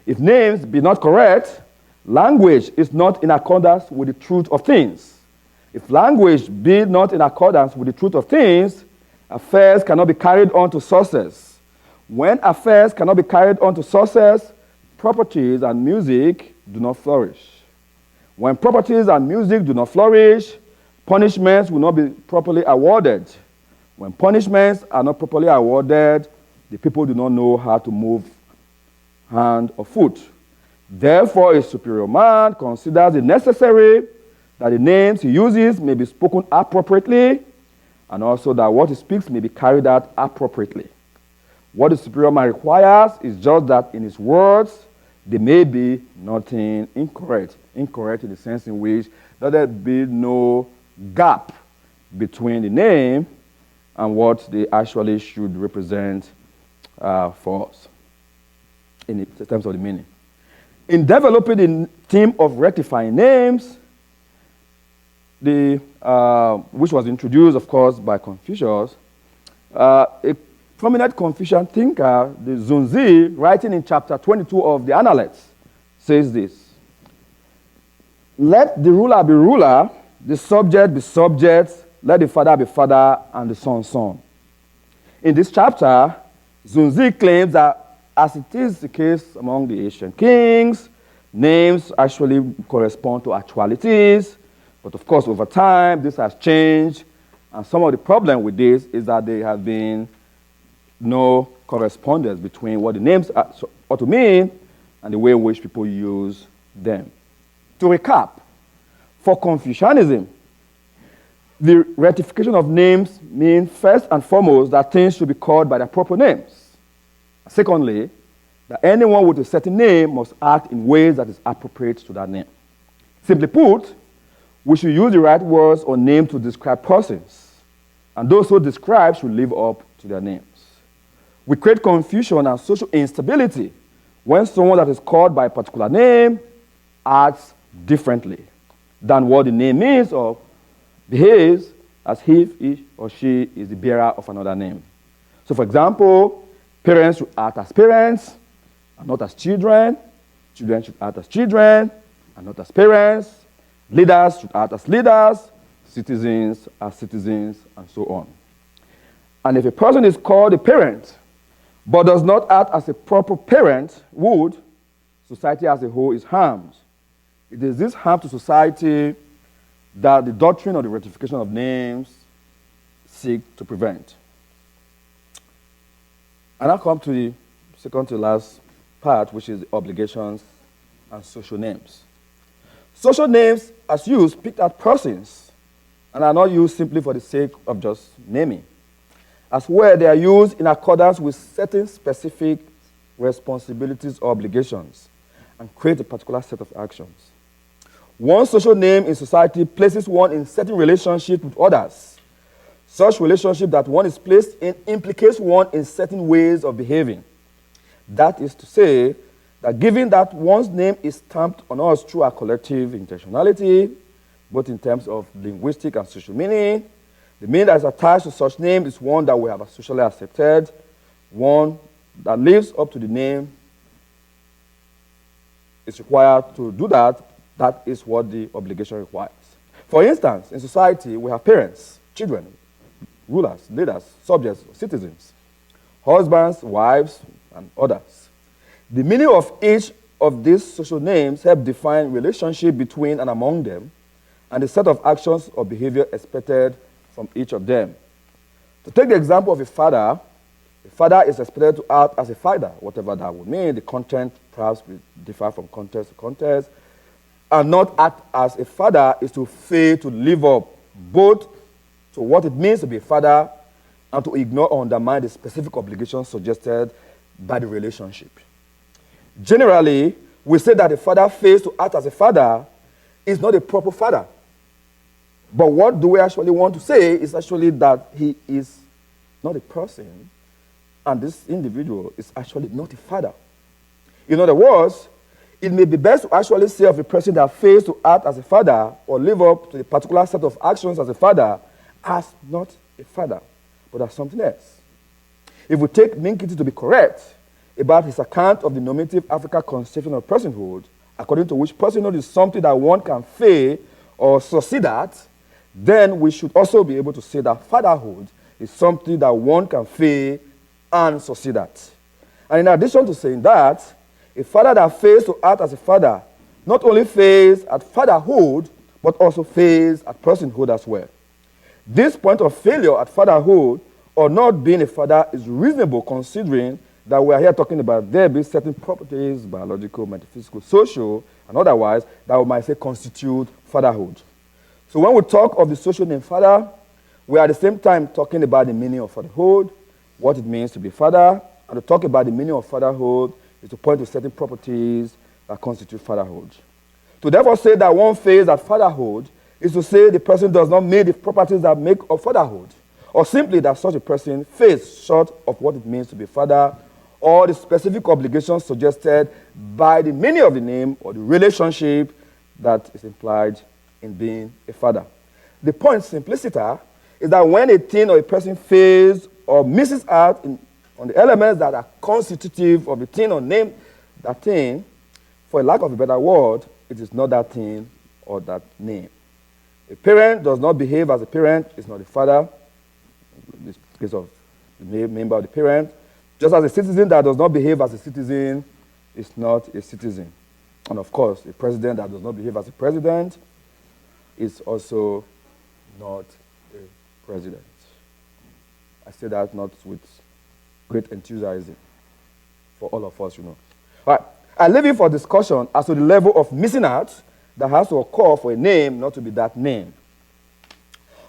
If names be not correct, language is not in accordance with the truth of things. If language be not in accordance with the truth of things, affairs cannot be carried on to success. When affairs cannot be carried on to success, properties and music do not flourish. When properties and music do not flourish, punishments will not be properly awarded. When punishments are not properly awarded, the people do not know how to move hand or foot. Therefore, a superior man considers it necessary that the names he uses may be spoken appropriately, and also that what he speaks may be carried out appropriately. What the superior man requires is just that in his words, there may be nothing incorrect. Incorrect in the sense in which there be no gap between the name and what they actually should represent for us in terms of the meaning. In developing the theme of rectifying names, which was introduced, of course, by Confucius, a prominent Confucian thinker, the Zunzi, writing in chapter 22 of the Analects, says this: let the ruler be ruler, the subject be subject, let the father be father, and the son son. In this chapter, Zunzi claims that, as it is the case among the ancient kings, names actually correspond to actualities. But of course, over time, this has changed. And some of the problem with this is that there has been no correspondence between what the names ought to mean and the way in which people use them. To recap, for Confucianism, the rectification of names means first and foremost that things should be called by their proper names. Secondly, that anyone with a certain name must act in ways that is appropriate to that name. Simply put, we should use the right words or name to describe persons, and those who describe should live up to their names. We create confusion and social instability when someone that is called by a particular name acts differently than what the name means or behaves as if he or she is the bearer of another name. So, for example, parents should act as parents and not as children. Children should act as children and not as parents. Leaders should act as leaders. Citizens as citizens, and so on. And if a person is called a parent but does not act as a proper parent would, society as a whole is harmed. It is this harm to society that the doctrine of the rectification of names seek to prevent. And I'll come to the second to last part, which is the obligations and social names. Social names, as used, picked out persons and are not used simply for the sake of just naming. As well, they are used in accordance with certain specific responsibilities or obligations and create a particular set of actions. One social name in society places one in certain relationship with others. Such relationship that one is placed in implicates one in certain ways of behaving. That is to say, that given that one's name is stamped on us through our collective intentionality, both in terms of linguistic and social meaning, the meaning that is attached to such name is one that we have socially accepted, one that lives up to the name is required to do that. That is what the obligation requires. For instance, in society, we have parents, children, rulers, leaders, subjects, citizens, husbands, wives, and others. The meaning of each of these social names help define relationship between and among them, and the set of actions or behavior expected from each of them. To take the example of a father is expected to act as a father, whatever that would mean. The content perhaps will differ from context to context. And not act as a father is to fail to live up both to what it means to be a father and to ignore or undermine the specific obligations suggested by the relationship. Generally, we say that a father fails to act as a father is not a proper father. But what do we actually want to say is actually that he is not a person, and this individual is actually not a father. In other words, it may be best to actually say of a person that fails to act as a father or live up to the particular set of actions as a father as not a father, but as something else. If we take Minkiti to be correct about his account of the normative African conception of personhood, according to which personhood is something that one can fail or succeed at, then we should also be able to say that fatherhood is something that one can fail and succeed at. And in addition to saying that, a father that fails to act as a father not only fails at fatherhood, but also fails at personhood as well. This point of failure at fatherhood or not being a father is reasonable, considering that we are here talking about there being certain properties, biological, metaphysical, social, and otherwise, that we might say constitute fatherhood. So when we talk of the social name father, we are at the same time talking about the meaning of fatherhood, what it means to be father, and to talk about the meaning of fatherhood is to point to certain properties that constitute fatherhood. To therefore say that one fails at fatherhood is to say the person does not meet the properties that make up fatherhood, or simply that such a person fails short of what it means to be father, or the specific obligations suggested by the meaning of the name or the relationship that is implied in being a father. The point simpliciter is that when a thing or a person fails or misses out on the elements that are constitutive of the thing or name that thing, for lack of a better word, it is not that thing or that name. A parent does not behave as a parent, is not a father, in this case of the member of the parent, just as a citizen that does not behave as a citizen is not a citizen. And of course, a president that does not behave as a president is also not a president. I say that not with great enthusiasm for all of us, All right. I leave you for discussion as to the level of missing out that has to occur for a name not to be that name.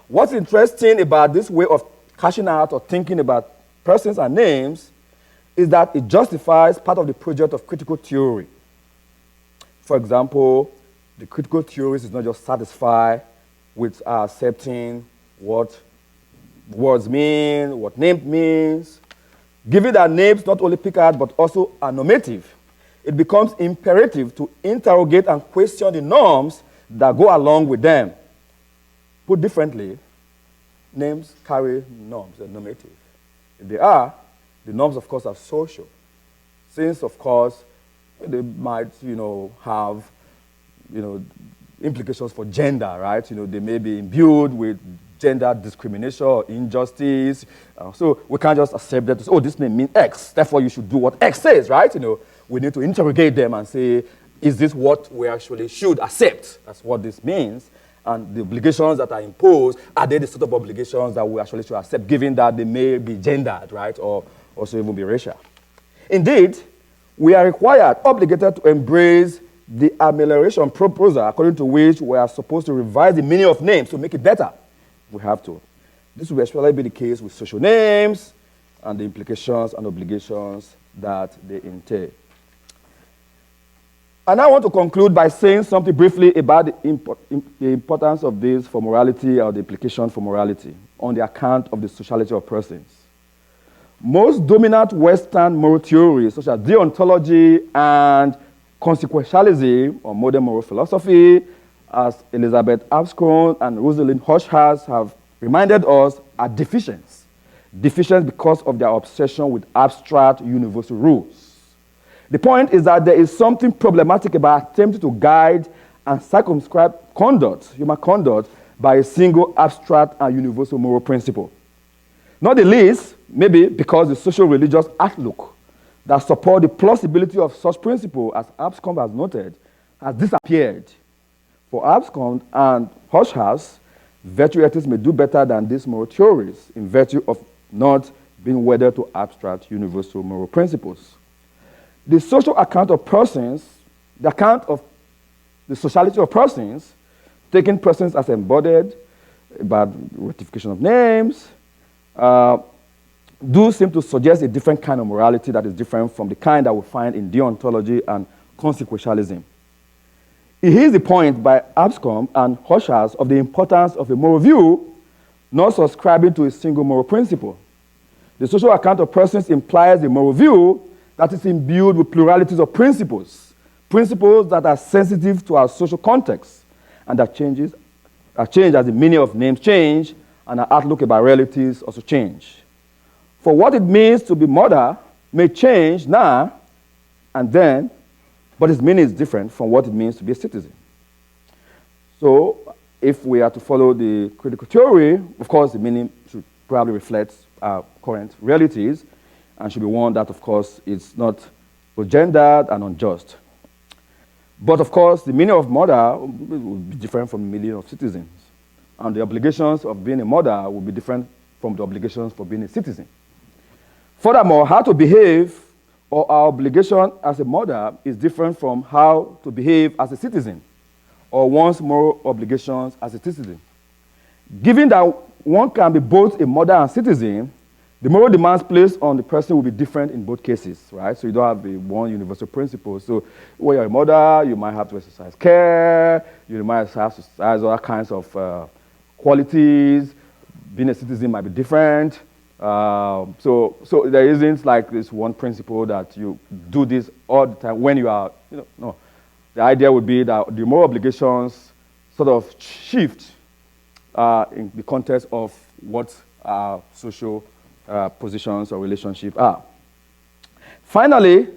What's interesting about this way of cashing out or thinking about persons and names is that it justifies part of the project of critical theory. For example, the critical theorist is not just satisfied with accepting what words mean, what name means. Given that names not only pick out but also are normative, it becomes imperative to interrogate and question the norms that go along with them. Put differently, names carry norms, they're normative. If they are, the norms, of course, are social. Since, of course, they might, have, implications for gender, right? They may be imbued with gender discrimination or injustice. So we can't just accept that, this name means X, therefore you should do what X says, right? We need to interrogate them and say, is this what we actually should accept? That's what this means. And the obligations that are imposed, are they the sort of obligations that we actually should accept, given that they may be gendered, right? Or also even be racial. Indeed, we are required, obligated to embrace the amelioration proposal according to which we are supposed to revise the meaning of names to make it better. We have to. This will especially be the case with social names and the implications and obligations that they entail. And I want to conclude by saying something briefly about the importance of this for morality or the implication for morality on the account of the sociality of persons. Most dominant Western moral theories, such as deontology and consequentialism, or modern moral philosophy, as Elizabeth Abscon and Rosalind Hochhaus have reminded us, are deficient. Deficient because of their obsession with abstract universal rules. The point is that there is something problematic about attempting to guide and circumscribe conduct, human conduct, by a single abstract and universal moral principle. Not the least, maybe because the social religious outlook that support the plausibility of such principle, as Abscombe has noted, has disappeared. For Abscombe and Hochhaus, virtue ethics may do better than these moral theories in virtue of not being wedded to abstract universal moral principles. The social account of persons, the account of the sociality of persons, taking persons as embodied, about ratification of names, do seem to suggest a different kind of morality that is different from the kind that we find in deontology and consequentialism. It is the point by Abscombe and Hochhaus of the importance of a moral view, not subscribing to a single moral principle. The social account of persons implies a moral view that is imbued with pluralities of principles, principles that are sensitive to our social context and that change as the meaning of names change and our outlook about realities also change. For what it means to be mother may change now and then, but its meaning is different from what it means to be a citizen. So if we are to follow the critical theory, of course the meaning should probably reflect our current realities and should be one that, of course, is not gendered and unjust. But of course, the meaning of mother will be different from the meaning of citizens. And the obligations of being a mother will be different from the obligations for being a citizen. Furthermore, how to behave or our obligation as a mother is different from how to behave as a citizen or one's moral obligations as a citizen. Given that one can be both a mother and citizen, the moral demands placed on the person will be different in both cases, right? So you don't have the one universal principle. So when you're a mother, you might have to exercise care, you might have to exercise other kinds of qualities. Being a citizen might be different. So there isn't like this one principle that you do this all the time when you are, no. The idea would be that the moral obligations sort of shift in the context of what our social positions or relationships are. Finally,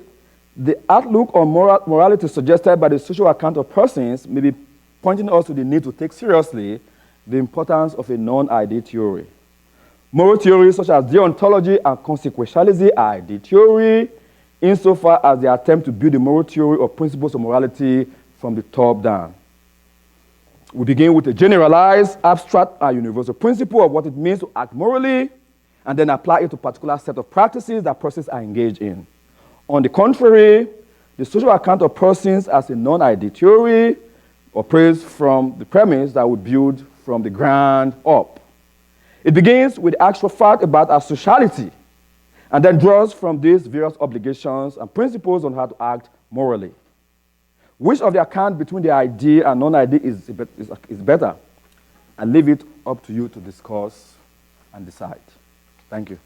the outlook on morality suggested by the social account of persons may be pointing us to the need to take seriously the importance of a non-ID theory. Moral theories such as deontology and consequentialism are ID theory, insofar as they attempt to build a moral theory or principles of morality from the top down. We begin with a generalized, abstract, and universal principle of what it means to act morally, and then apply it to a particular set of practices that persons are engaged in. On the contrary, the social account of persons as a non-ID theory operates from the premise that we build from the ground up. It begins with actual fact about our sociality, and then draws from these various obligations and principles on how to act morally. Which of the account between the ID and non-ID is better? I leave it up to you to discuss and decide. Thank you.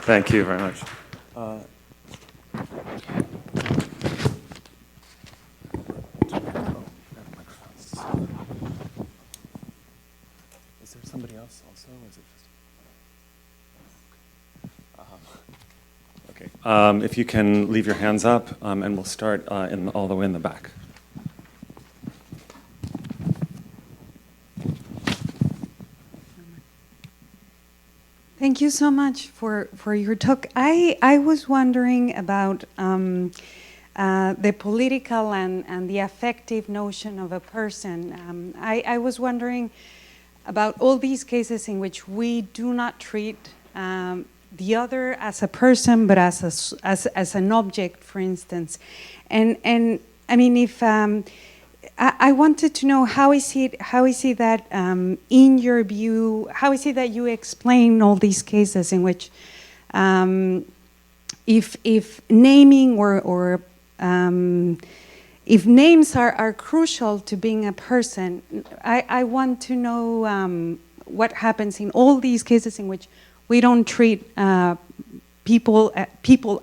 Thank you very much. Is there somebody else also, or is it just? Okay. If you can leave your hands up, and we'll start all the way in the back. Thank you so much for your talk. I was wondering about the political and the affective notion of a person. I was wondering about all these cases in which we do not treat the other as a person, but as an object, for instance. And I mean, if I wanted to know how is it that, in your view, how is it that you explain all these cases in which, if naming or if names are crucial to being a person, I want to know what happens in all these cases in which we don't treat people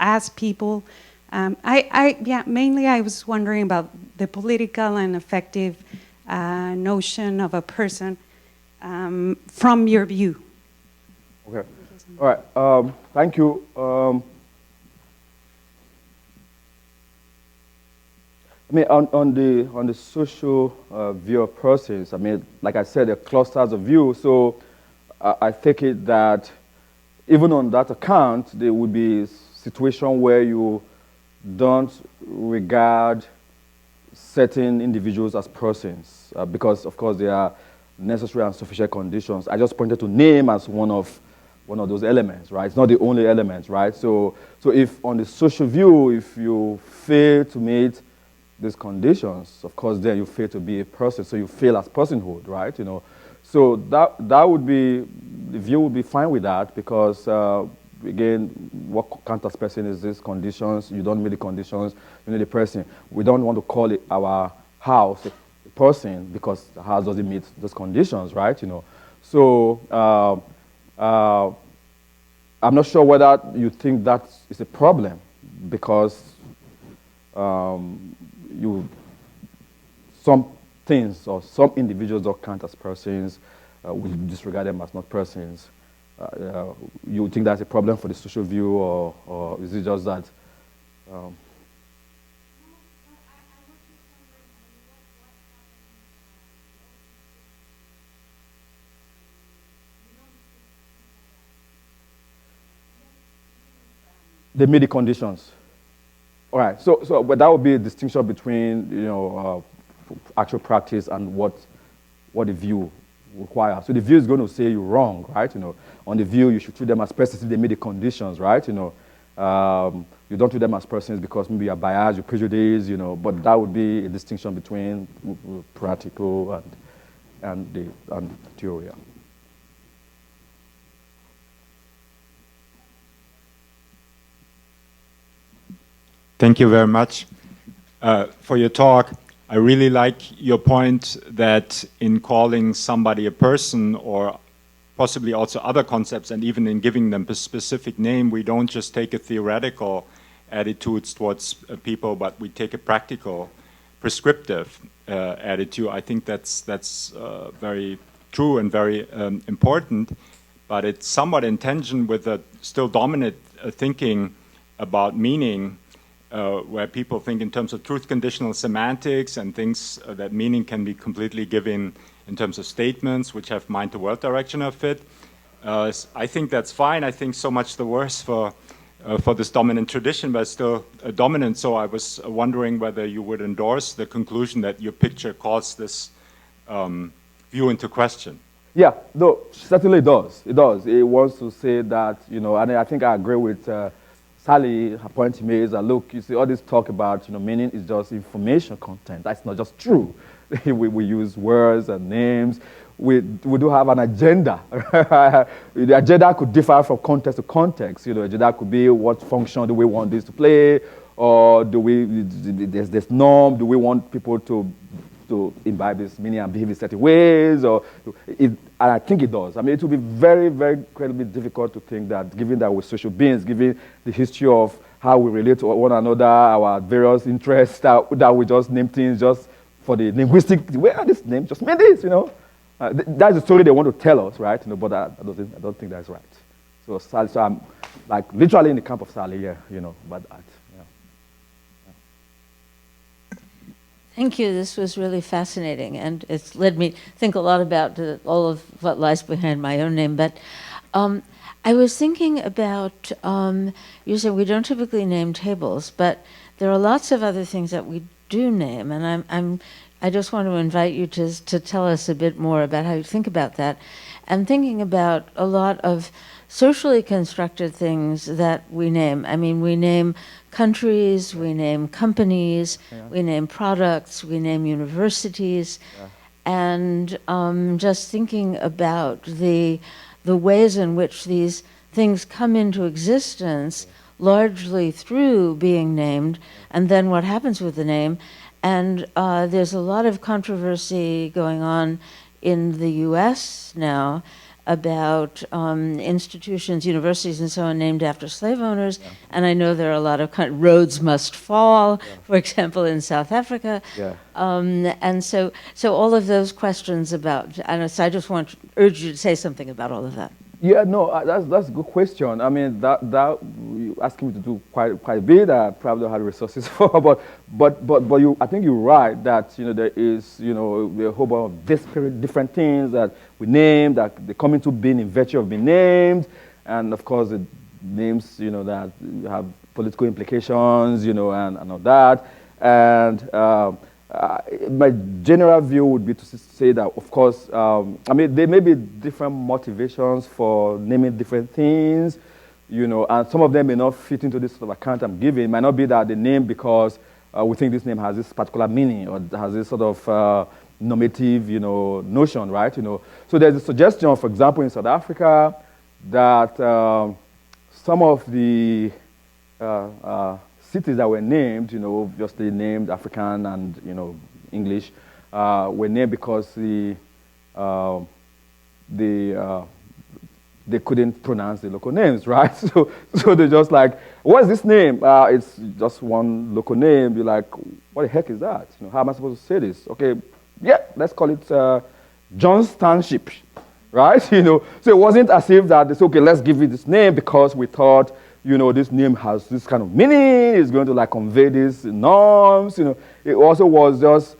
as people. Mainly I was wondering about the political and affective notion of a person from your view. Okay. All right. Thank you. I mean, on the social view of persons, I mean, like I said, there are clusters of view. So I take it that even on that account, there would be a situation where you don't regard certain individuals as persons because, of course, there are necessary and sufficient conditions. I just pointed to name as one of those elements, right? It's not the only element, right? So if on the social view, if you fail to meet these conditions, of course, then you fail to be a person. So you fail as personhood, right? You know, so that would be, the view would be fine with that because, again, what counts as person is these conditions. You don't meet the conditions, you need a person. We don't want to call it our house a person because the house doesn't meet those conditions, right? You know, so I'm not sure whether you think that is a problem because some things or some individuals don't count as persons, we disregard them as not persons. You think that's a problem for the social view, or is it just that? They meet the conditions. All right. So, but that would be a distinction between, you know, actual practice and what the view requires. So the view is going to say you're wrong, right? You know, on the view you should treat them as persons if they meet the conditions, right? You know, you don't treat them as persons because maybe you're biased, you're prejudiced, you know. But that would be a distinction between practical and the theory. Thank you very much for your talk. I really like your point that in calling somebody a person, or possibly also other concepts, and even in giving them a specific name, we don't just take a theoretical attitudes towards people, but we take a practical, prescriptive attitude. I think that's very true and very important, but it's somewhat in tension with the still dominant thinking about meaning, where people think in terms of truth conditional semantics and things that meaning can be completely given in terms of statements which have mind to world direction of it. I think that's fine. I think so much the worse for this dominant tradition, but still dominant. So I was wondering whether you would endorse the conclusion that your picture calls this view into question. Yeah, no, certainly it does. It does. It wants to say that, you know, and I think I agree with Sally. Her point he made is that, look, you see, all this talk about, you know, meaning is just information content. That's not just true. we use words and names. We do have an agenda. The agenda could differ from context to context. You know, agenda could be what function do we want this to play, or do we there's this norm? Do we want people to imbibe this meaning and behave in certain ways? And I think it does. I mean, it will be very, very incredibly difficult to think that, given that we're social beings, given the history of how we relate to one another, our various interests, that we just name things just for the linguistic. Where are these names? Just mean this, you know. That's the story they want to tell us, right? You know, but I don't think that's right. So I'm like literally in the camp of Sally here, you know, but that. Thank you. This was really fascinating, and it's led me think a lot about all of what lies behind my own name. But I was thinking about, you said we don't typically name tables, but there are lots of other things that we do name, and I just want to invite you to tell us a bit more about how you think about that, and thinking about a lot of socially constructed things that we name. I mean, we name countries, we name companies, we name products, we name universities, and just thinking about the ways in which these things come into existence, largely through being named, and then what happens with the name. And there's a lot of controversy going on in the US now about institutions, universities and so on, named after slave owners. Yeah. And I know there are a lot of roads must fall, for example, in South Africa. Yeah. And so all of those questions about, so I just want to urge you to say something about all of that. Yeah, no, that's a good question. I mean, that you asking me to do quite a bit. I probably don't have the resources for, but you, I think you're right that there is a whole bunch of disparate different things that we name that they come into being in virtue of being named, and of course the names that have political implications, and all that, and. My general view would be to say that, of course, I mean, there may be different motivations for naming different things, and some of them may not fit into this sort of account I'm giving. It might not be that the name because we think this name has this particular meaning or has this sort of normative, notion, right? So there's a suggestion, for example, in South Africa, that some of the cities that were named, obviously named African and English, were named because they couldn't pronounce the local names, right? So they're just like, what's this name? It's just one local name. You're like, what the heck is that? How am I supposed to say this? Okay, yeah, let's call it John's Township, right? So it wasn't as if that they said, okay, let's give it this name because we thought this name has this kind of meaning, it's going to like convey these norms, It also was just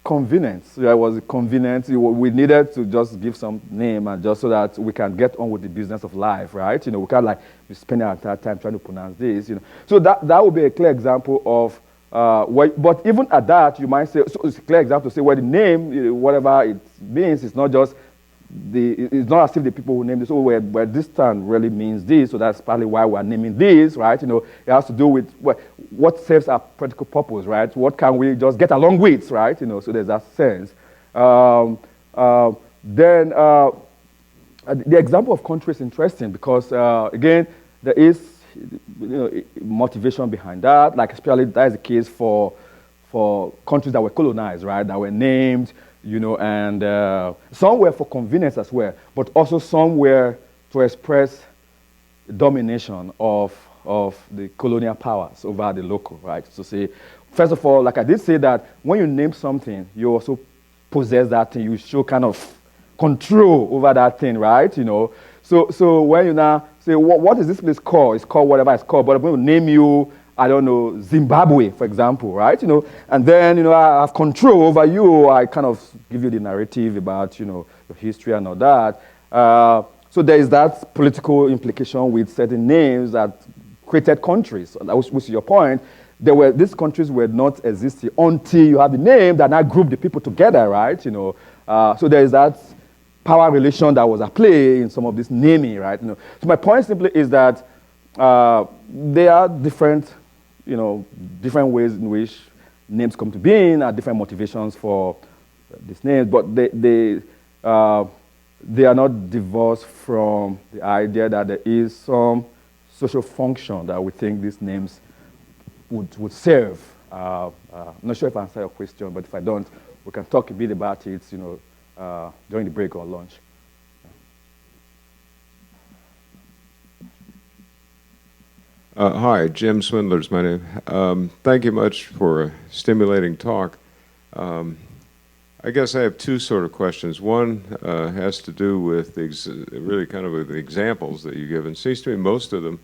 convenience. It was convenient. We needed to just give some name and just so that we can get on with the business of life, right? We can't like be spending our time trying to pronounce this, So that would be a clear example of, but even at that, you might say, so it's a clear example to say where the name, whatever it means, it's not just it's not as if the people who named this, where this term really means this, so that's partly why we're naming this, right? It has to do with what serves our practical purpose, right? What can we just get along with, right? So there's that sense. Then the example of country is interesting because, again, there is motivation behind that, like especially that is the case for countries that were colonized, right? That were named, and some were for convenience as well, but also some were to express domination of the colonial powers over the local, right? So say, first of all, like I did say that when you name something, you also possess that thing. You show kind of control over that thing, right? So when you now say, what is this place called? It's called whatever it's called, but I'm going to name you, I don't know, Zimbabwe, for example, right? And then, I have control over you. I kind of give you the narrative about, your history and all that. So there is that political implication with certain names that created countries, which is your point. These countries were not existing until you have the name that now group the people together, right? So there is that power relation that was at play in some of this naming, right? So my point simply is that there are different ways in which names come to being, and different motivations for these names, but they are not divorced from the idea that there is some social function that we think these names would serve. I'm not sure if I answered your question, but if I don't, we can talk a bit about it, during the break or lunch. Hi, Jim Swindler's my name. Thank you much for a stimulating talk. I guess I have two sort of questions. One has to do with really kind of with the examples that you give. And it seems to me most of them,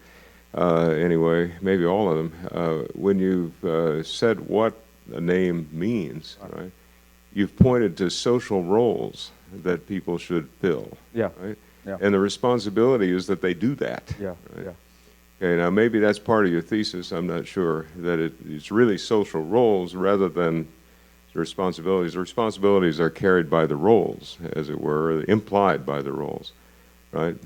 anyway, maybe all of them, when you've said what a name means, right? You've pointed to social roles that people should fill, Yeah. right? Yeah. And the responsibility is that they do that. Yeah. Right? Yeah. Okay, now maybe that's part of your thesis, I'm not sure, that it's really social roles rather than the responsibilities. The responsibilities are carried by the roles, as it were, implied by the roles, right?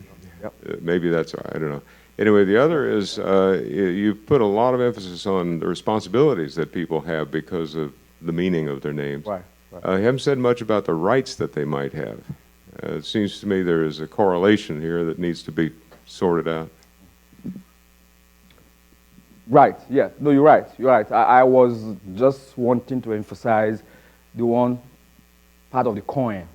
Yep. Maybe that's, I don't know. Anyway, the other is you put a lot of emphasis on the responsibilities that people have because of the meaning of their names. Right. You haven't said much about the rights that they might have. It seems to me there is a correlation here that needs to be sorted out. Right, yeah. No, you're right. You're right. I was just wanting to emphasize the one part of the coin.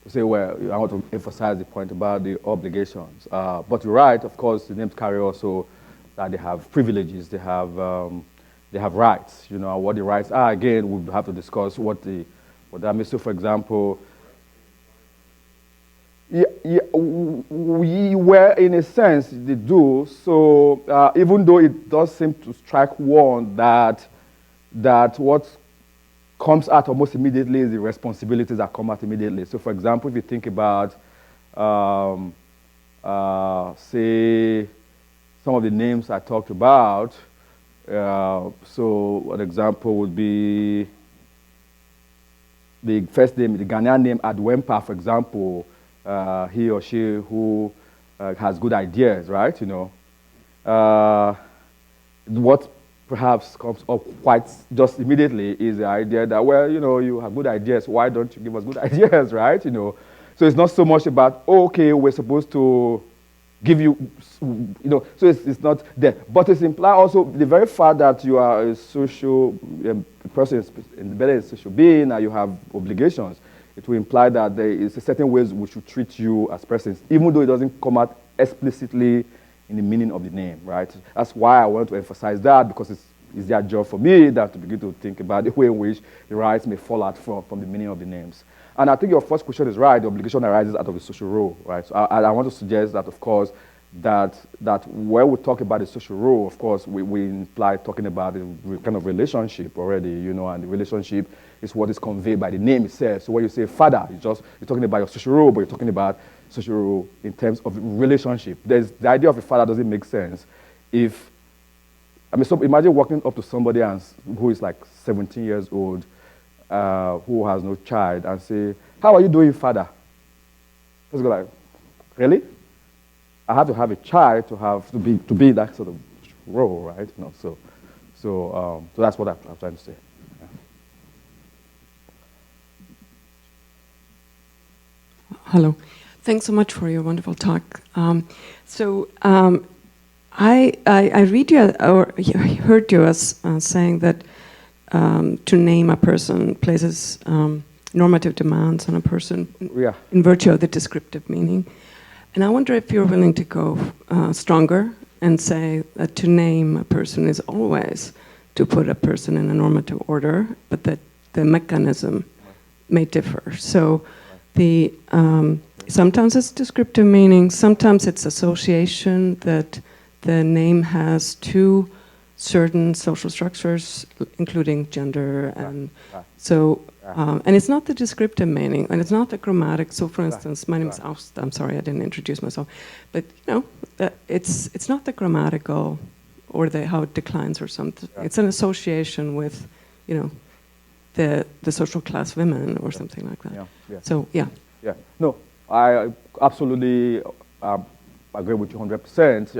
To say, well, I want to emphasize the point about the obligations. But you're right, of course, the names carry also that they have privileges, they have rights. What the rights are, again, we'll have to discuss what that means. So, for example, we were, in a sense, they do. So even though it does seem to strike one that what comes out almost immediately is the responsibilities that come out immediately. So, for example, if you think about, say, some of the names I talked about, so an example would be the first name, the Ghanaian name Adwempa, for example, he or she who has good ideas, right? What perhaps comes up quite just immediately is the idea that, well, you have good ideas, why don't you give us good ideas, right? So it's not so much about, okay, we're supposed to give you, so it's not there. But it's implied also the very fact that you are a social person, embedded in a social being, and you have obligations. It will imply that there is a certain ways we should treat you as persons, even though it doesn't come out explicitly in the meaning of the name, right? That's why I want to emphasize that, because it's their job for me that to begin to think about the way in which the rights may fall out from the meaning of the names. And I think your first question is right. The obligation arises out of the social role, right? So I want to suggest that, of course, that when we talk about the social role, of course, we imply talking about a kind of relationship already, and the relationship is what is conveyed by the name itself. So when you say father, you're talking about your social role, but you're talking about social role in terms of relationship. The idea of a father doesn't make sense if, so imagine walking up to somebody who is like 17 years old, who has no child, and say, "How are you doing, father?" Just go like, "Really? I have to have a child to be in that sort of role, right?" So that's what I'm trying to say. Hello. Thanks so much for your wonderful talk. I read you or heard you as saying that to name a person places normative demands on a person in virtue of the descriptive meaning. And I wonder if you're willing to go stronger and say that to name a person is always to put a person in a normative order, but that the mechanism may differ. So sometimes it's descriptive meaning, sometimes it's association, that the name has to certain social structures, including gender, and and it's not the descriptive meaning, and it's not the grammatic. So, for instance, my name is Aust. I'm sorry, I didn't introduce myself, but it's not the grammatical or how it declines or something. It's an association with, the social class women or something like that. So, yeah. No, I absolutely agree with you 100%.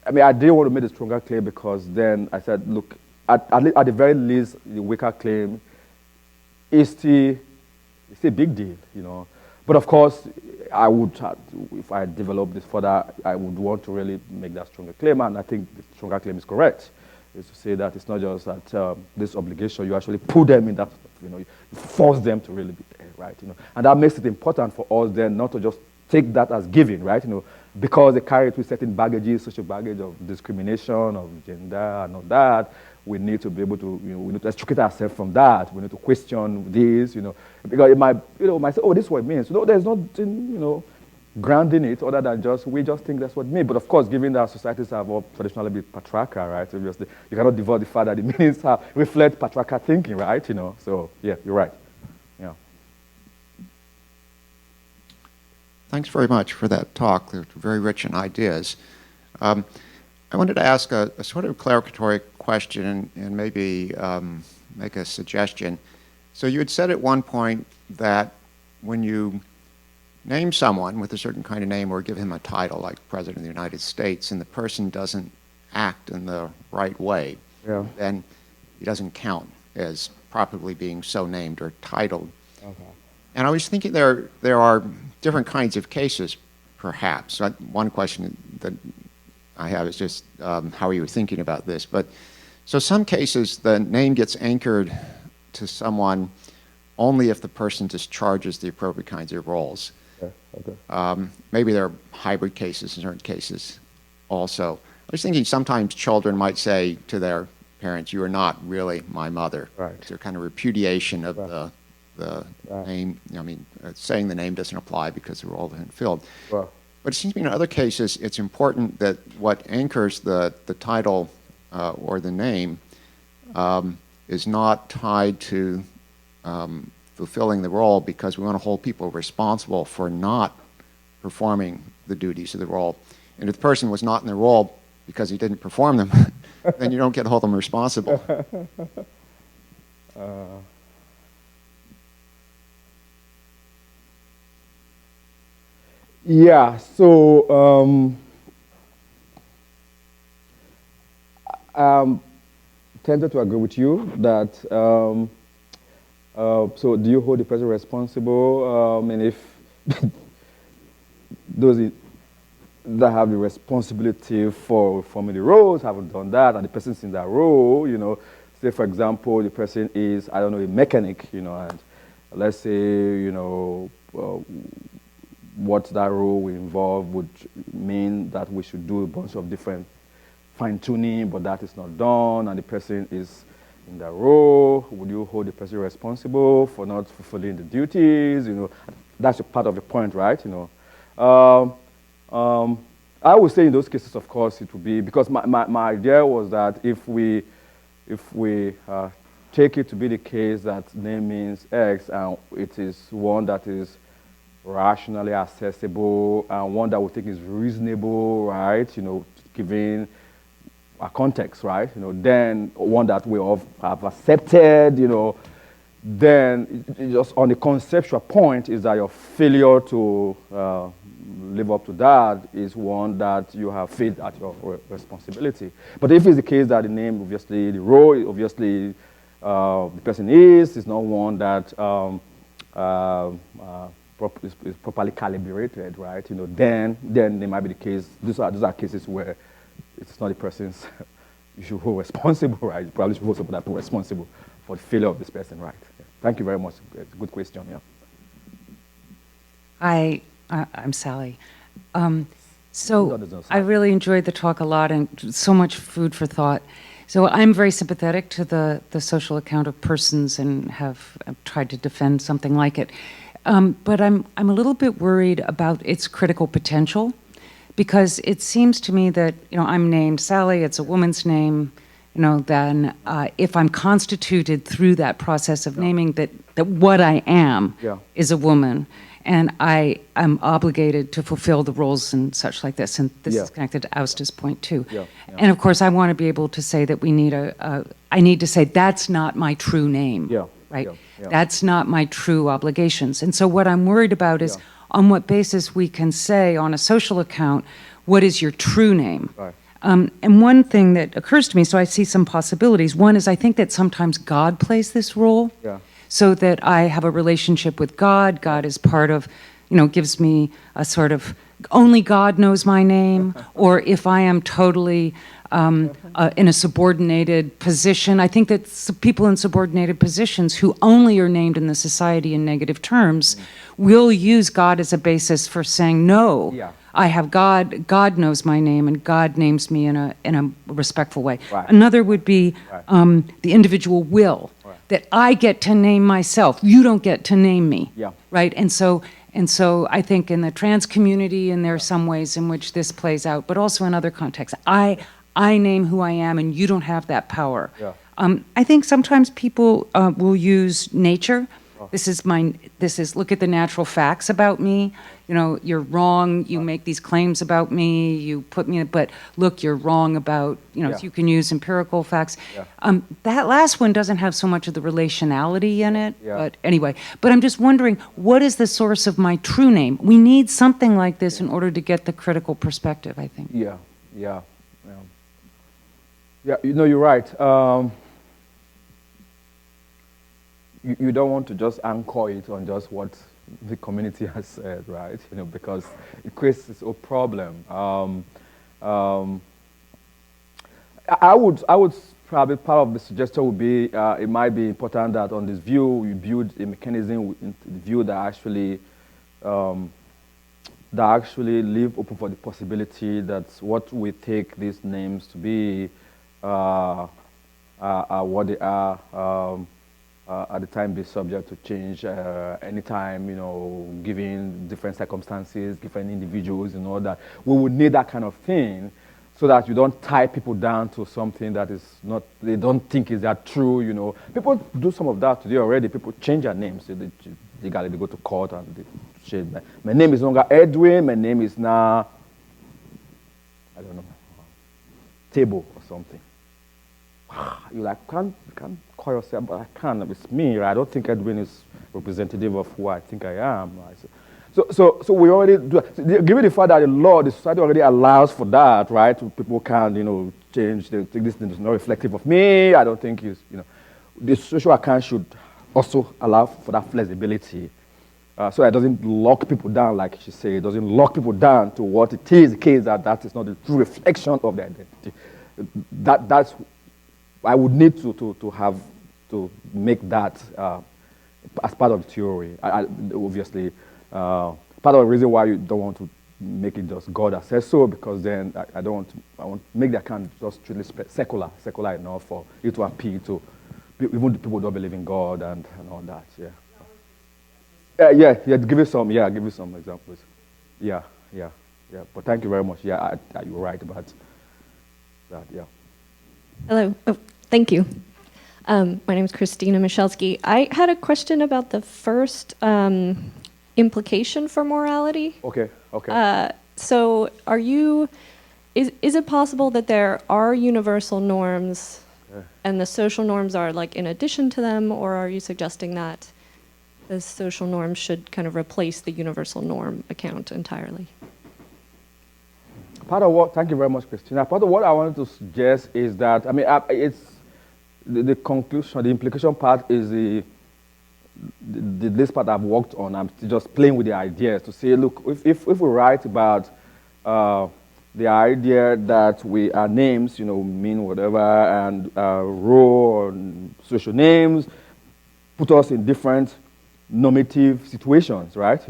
I didn't want to make a stronger claim, because then I said, look, at the very least, the weaker claim is it's a big deal, But of course, I would, if I develop this further, I would want to really make that stronger claim, and I think the stronger claim is correct. Is to say that it's not just that this obligation, you actually put them in that, you force them to really be there, right? And that makes it important for us then not to just take that as given, right? Because they carry it with certain baggages, social baggage of discrimination, of gender, and all that. We need to be able to, we need to extricate ourselves from that. We need to question this, because it might say, oh, this is what it means. There's nothing, grounding it other than we just think that's what it means. But of course, given that societies have all traditionally been patriarchal, right? Obviously, you cannot divorce the fact that the meanings reflect patriarchal thinking, right? So yeah, you're right. Yeah. Thanks very much for that talk. They're very rich in ideas. I wanted to ask a sort of clarificatory question and maybe make a suggestion. So you had said at one point that when you name someone with a certain kind of name or give him a title like President of the United States and the person doesn't act in the right way, then he doesn't count as properly being so named or titled. Okay. And I was thinking there are different kinds of cases, perhaps. So one question that I have is just how are you thinking about this? But so some cases the name gets anchored to someone only if the person discharges the appropriate kinds of roles. Okay. Maybe there are hybrid cases in certain cases also. I was thinking sometimes children might say to their parents, "You are not really my mother." Right. It's a kind of repudiation of the the name, I mean, saying the name doesn't apply because the role isn't filled. Well, But it seems to me in other cases, it's important that what anchors the title or the name is not tied to fulfilling the role, because we want to hold people responsible for not performing the duties of the role. And if the person was not in the role because he didn't perform them, then you don't get to hold them responsible. Yeah, so tended to agree with you that so do you hold the person responsible? And if those that have the responsibility for forming the roles haven't done that, and the person's in that role, you know, say for example, the person is, I don't know, a mechanic, you know, and let's say, you know, what that role will involve would mean that we should do a bunch of different fine-tuning, but that is not done, and the person is in that role. Would you hold the person responsible for not fulfilling the duties? You know, that's a part of the point, right? You know, I would say in those cases, of course, it would be, because my idea was that if we take it to be the case that name means X, and it is one that is rationally accessible and one that we think is reasonable, right? You know, given a context, right? You know, then one that we all have accepted, you know, then just on the conceptual point is that your failure to live up to that is one that you have failed at your responsibility. But if it's the case that the name, obviously, the role, obviously, the person is not one that is properly calibrated, right? You know, then there might be the case. Those are cases where it's not the person's. You should hold responsible, right? You probably should hold someone that responsible for the failure of this person, right? Yeah. Thank you very much. Good question. Yeah. I'm Sally. So I really enjoyed the talk a lot, and so much food for thought. So I'm very sympathetic to the social account of persons and have tried to defend something like it. But I'm a little bit worried about its critical potential, because it seems to me that, you know, I'm named Sally, it's a woman's name, you know, then if I'm constituted through that process of naming that what I am is a woman, and I am obligated to fulfill the roles and such like this, and this is connected to Austa's point too. And of course, I want to be able to say that we need I need to say that's not my true name, right? That's not my true obligations. And so what I'm worried about is on what basis we can say on a social account, what is your true name? Right. And one thing that occurs to me, so I see some possibilities. One is I think that sometimes God plays this role. So that I have a relationship with God. God is part of, you know, gives me a sort of, only God knows my name. Or if I am totally in a subordinated position, I think that people in subordinated positions who only are named in the society in negative terms will use God as a basis for saying, no, I have God, God knows my name, and God names me in a respectful way. Another would be the individual will. That I get to name myself. You don't get to name me. Right? And so I think in the trans community, and there are some ways in which this plays out, but also in other contexts. I name who I am, and you don't have that power. I think sometimes people will use nature. This is look at the natural facts about me. You know, you're wrong. You make these claims about me. You put me, but look, you're wrong about, you know, so you can use empirical facts. That last one doesn't have so much of the relationality in it, but anyway. But I'm just wondering, what is the source of my true name? We need something like this in order to get the critical perspective, I think. Yeah, you know, you're right. You don't want to just anchor it on just what the community has said, right? You know, because it creates its own problem. I would probably, part of the suggestion would be it might be important that on this view you build a mechanism in the view that actually leave open for the possibility that what we take these names to be are what they are. at the time be subject to change anytime, given different circumstances, different individuals, that. We would need that kind of thing so that you don't tie people down to something that is not, they don't think is that true, People do some of that today already. People change their names. They go to court and they change. My name is no longer Edwin. My name is now, I don't know, Table or something. You can't call yourself, but I can. It's me, right? I don't think Edwin is representative of who I think I am. Right? So we already do. Given the fact that the law, the society already allows for that, right? People can, change. They think this thing is not reflective of me. I don't think the social account should also allow for that flexibility, so it doesn't lock people down, like she said. It doesn't lock people down to what it is. The case that is not the true reflection of their identity. That's I would need to have to make that as part of the theory. Obviously, part of the reason why you don't want to make it just God that says so, because then I want to make the account just truly secular enough for it to appeal to even the people who don't believe in God and all that. Yeah. Give you some examples. Yeah. But thank you very much. Yeah, you're right about that. Yeah. Hello. Oh, thank you. My name is Christina Michalski. I had a question about the first implication for morality. Okay. So is it possible that there are universal norms and the social norms are like in addition to them, or are you suggesting that the social norms should kind of replace the universal norm account entirely? Thank you very much, Christina. Part of what I wanted to suggest is that, it's the conclusion, the implication part is this part I've worked on. I'm just playing with the ideas to say, look, if we write about the idea that our names, mean whatever, and role and social names put us in different normative situations, right?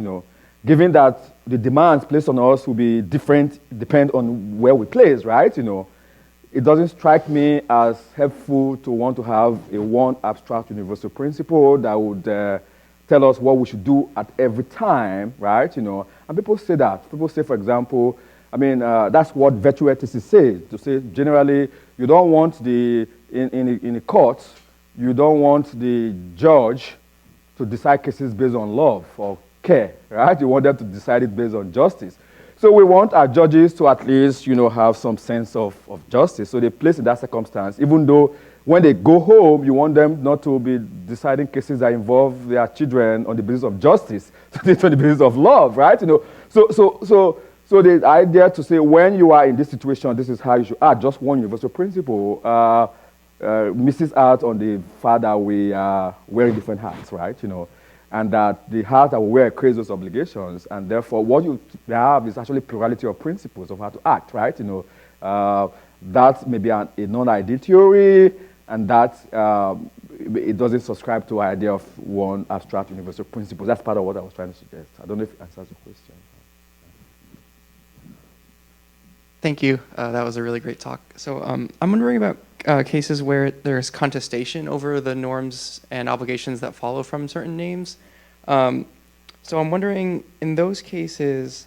Given that the demands placed on us will be different, depend on where we place, right? It doesn't strike me as helpful to want to have one abstract universal principle that would tell us what we should do at every time, right? And people say that. People say, for example, that's what virtue ethics says. To say generally, you don't want in a court, you don't want the judge to decide cases based on love or care, right? You want them to decide it based on justice. So we want our judges to at least, have some sense of justice. So they place in that circumstance, even though when they go home, you want them not to be deciding cases that involve their children on the basis of justice, on the basis of love, right? So the idea to say when you are in this situation, this is how you should act, just one universal principle, misses out on the fact that we are wearing different hats, right? And that the hat that we wear creates those obligations, and therefore what you have is actually plurality of principles of how to act, right? That may be a non-ideal theory, and that it doesn't subscribe to the idea of one abstract universal principle. That's part of what I was trying to suggest. I don't know if it answers the question. Thank you. That was a really great talk. So I'm wondering about cases where there's contestation over the norms and obligations that follow from certain names. So I'm wondering, in those cases,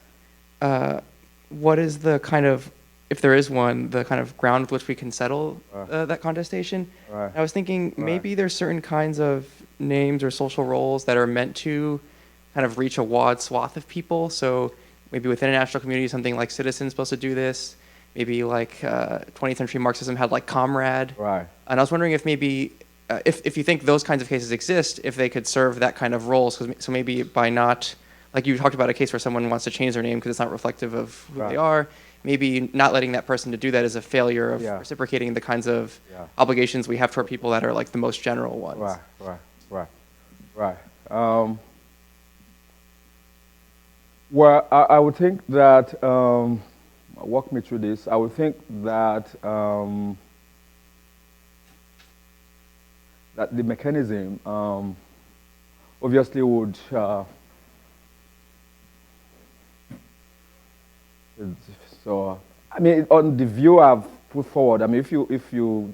what is the kind of, if there is one, the kind of ground with which we can settle that contestation? Right. I was thinking maybe there's certain kinds of names or social roles that are meant to kind of reach a wide swath of people. So maybe within a national community, something like Citizen's supposed to do this. Maybe like 20th century Marxism had like Comrade. Right. And I was wondering if maybe, if you think those kinds of cases exist, if they could serve that kind of roles. So maybe by not, like you talked about a case where someone wants to change their name because it's not reflective of who they are, maybe not letting that person to do that is a failure of reciprocating the kinds of obligations we have toward people that are like the most general ones. Right. Well, I would think that, walk me through this, I would think that that the mechanism obviously would so on the view I've put forward, if you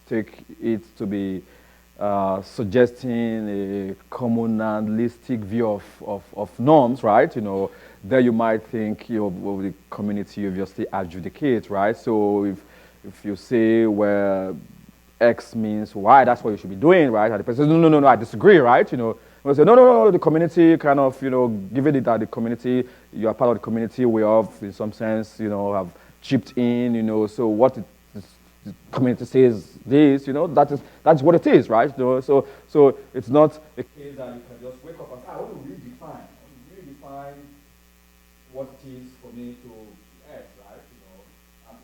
take it to be suggesting a communalistic view of norms, right? There you might think well, the community obviously adjudicates, right? So if you say, well, X means Y, that's what you should be doing, right? And the person says, no, I disagree, right? We say, no, the community kind of, given it that the community, you are part of the community, we have, in some sense, have chipped in, so what the community says this, that's what it is, right? So it's not a case that you can just wake up and say, I want to redefine what it is for me to X, right?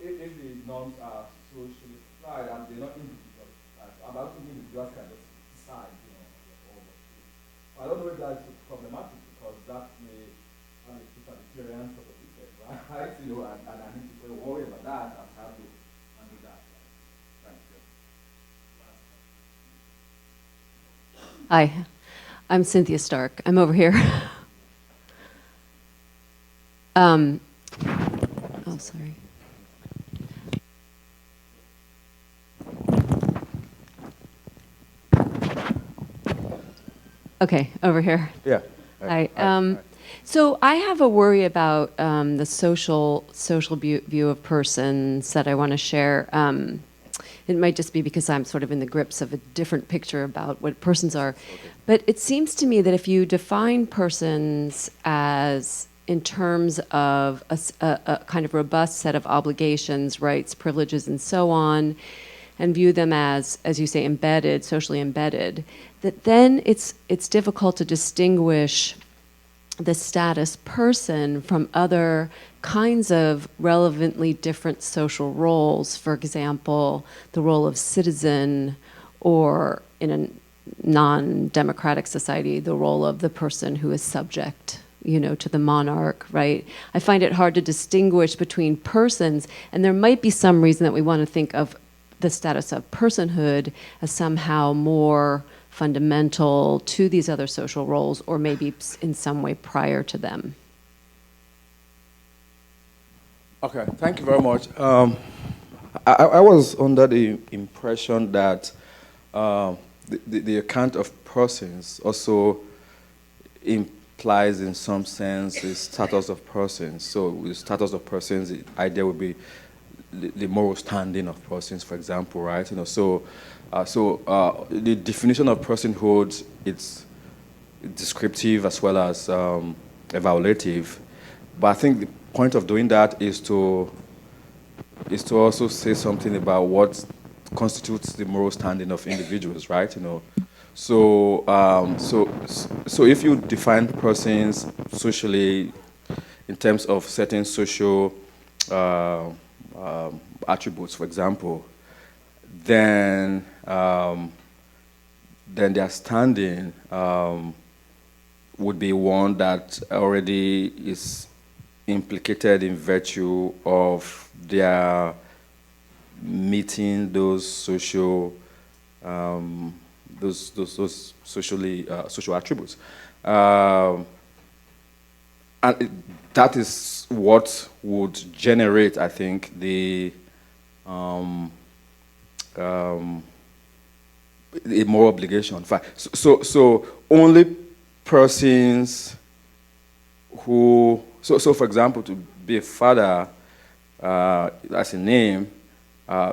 If the norms are socially applied and they're not individual, right? I don't think individuals can just decide, I don't know if that's problematic because that may have a totalitarian sort of effect, right? And I need to worry about that and how to handle that. Thanks. Hi, I'm Cynthia Stark. I'm over here. Oh, sorry. Okay, over here. Yeah. Hi. So I have a worry about the social view of persons that I want to share. It might just be because I'm sort of in the grips of a different picture about what persons are. But it seems to me that if you define persons as in terms of a kind of robust set of obligations, rights, privileges, and so on, and view them as you say, embedded, socially embedded, that then it's difficult to distinguish the status person from other kinds of relevantly different social roles. For example, the role of citizen, or in a non-democratic society, the role of the person who is subject, to the monarch, right? I find it hard to distinguish between persons, and there might be some reason that we want to think of the status of personhood as somehow more fundamental to these other social roles, or maybe in some way prior to them. Okay, thank you very much. I was under the impression that the account of persons also implies in some sense the status of persons. So the status of persons, the idea would be the moral standing of persons, for example, right? So the definition of personhood, it's descriptive as well as evaluative. But I think the point of doing that is to also say something about what constitutes the moral standing of individuals, right? So if you define persons socially in terms of certain social attributes, for example, then their standing would be one that already is implicated in virtue of their meeting those social those social attributes, and that is what would generate, I think, the moral obligation. So only persons who, so for example, to be a father, as a name,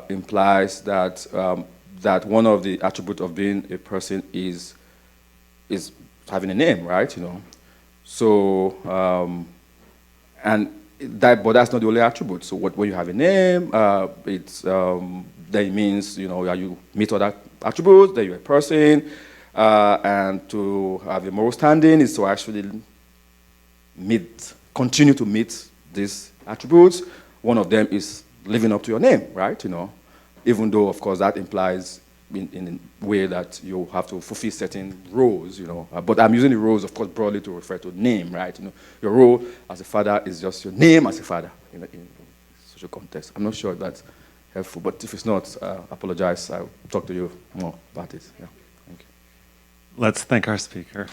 implies that that one of the attributes of being a person is having a name, right? So and that, but that's not the only attribute. So when you have a name, it's that means you meet other attributes, that you're a person, and to have a moral standing is to actually continue to meet these attributes. One of them is living up to your name, right? Even though, of course, that implies in a way that you have to fulfill certain roles, But I'm using the roles, of course, broadly to refer to name, right? Your role as a father is just your name as a father in social context. I'm not sure if that's helpful, but if it's not, apologize. I'll talk to you more about it. Yeah, thank you. Let's thank our speaker.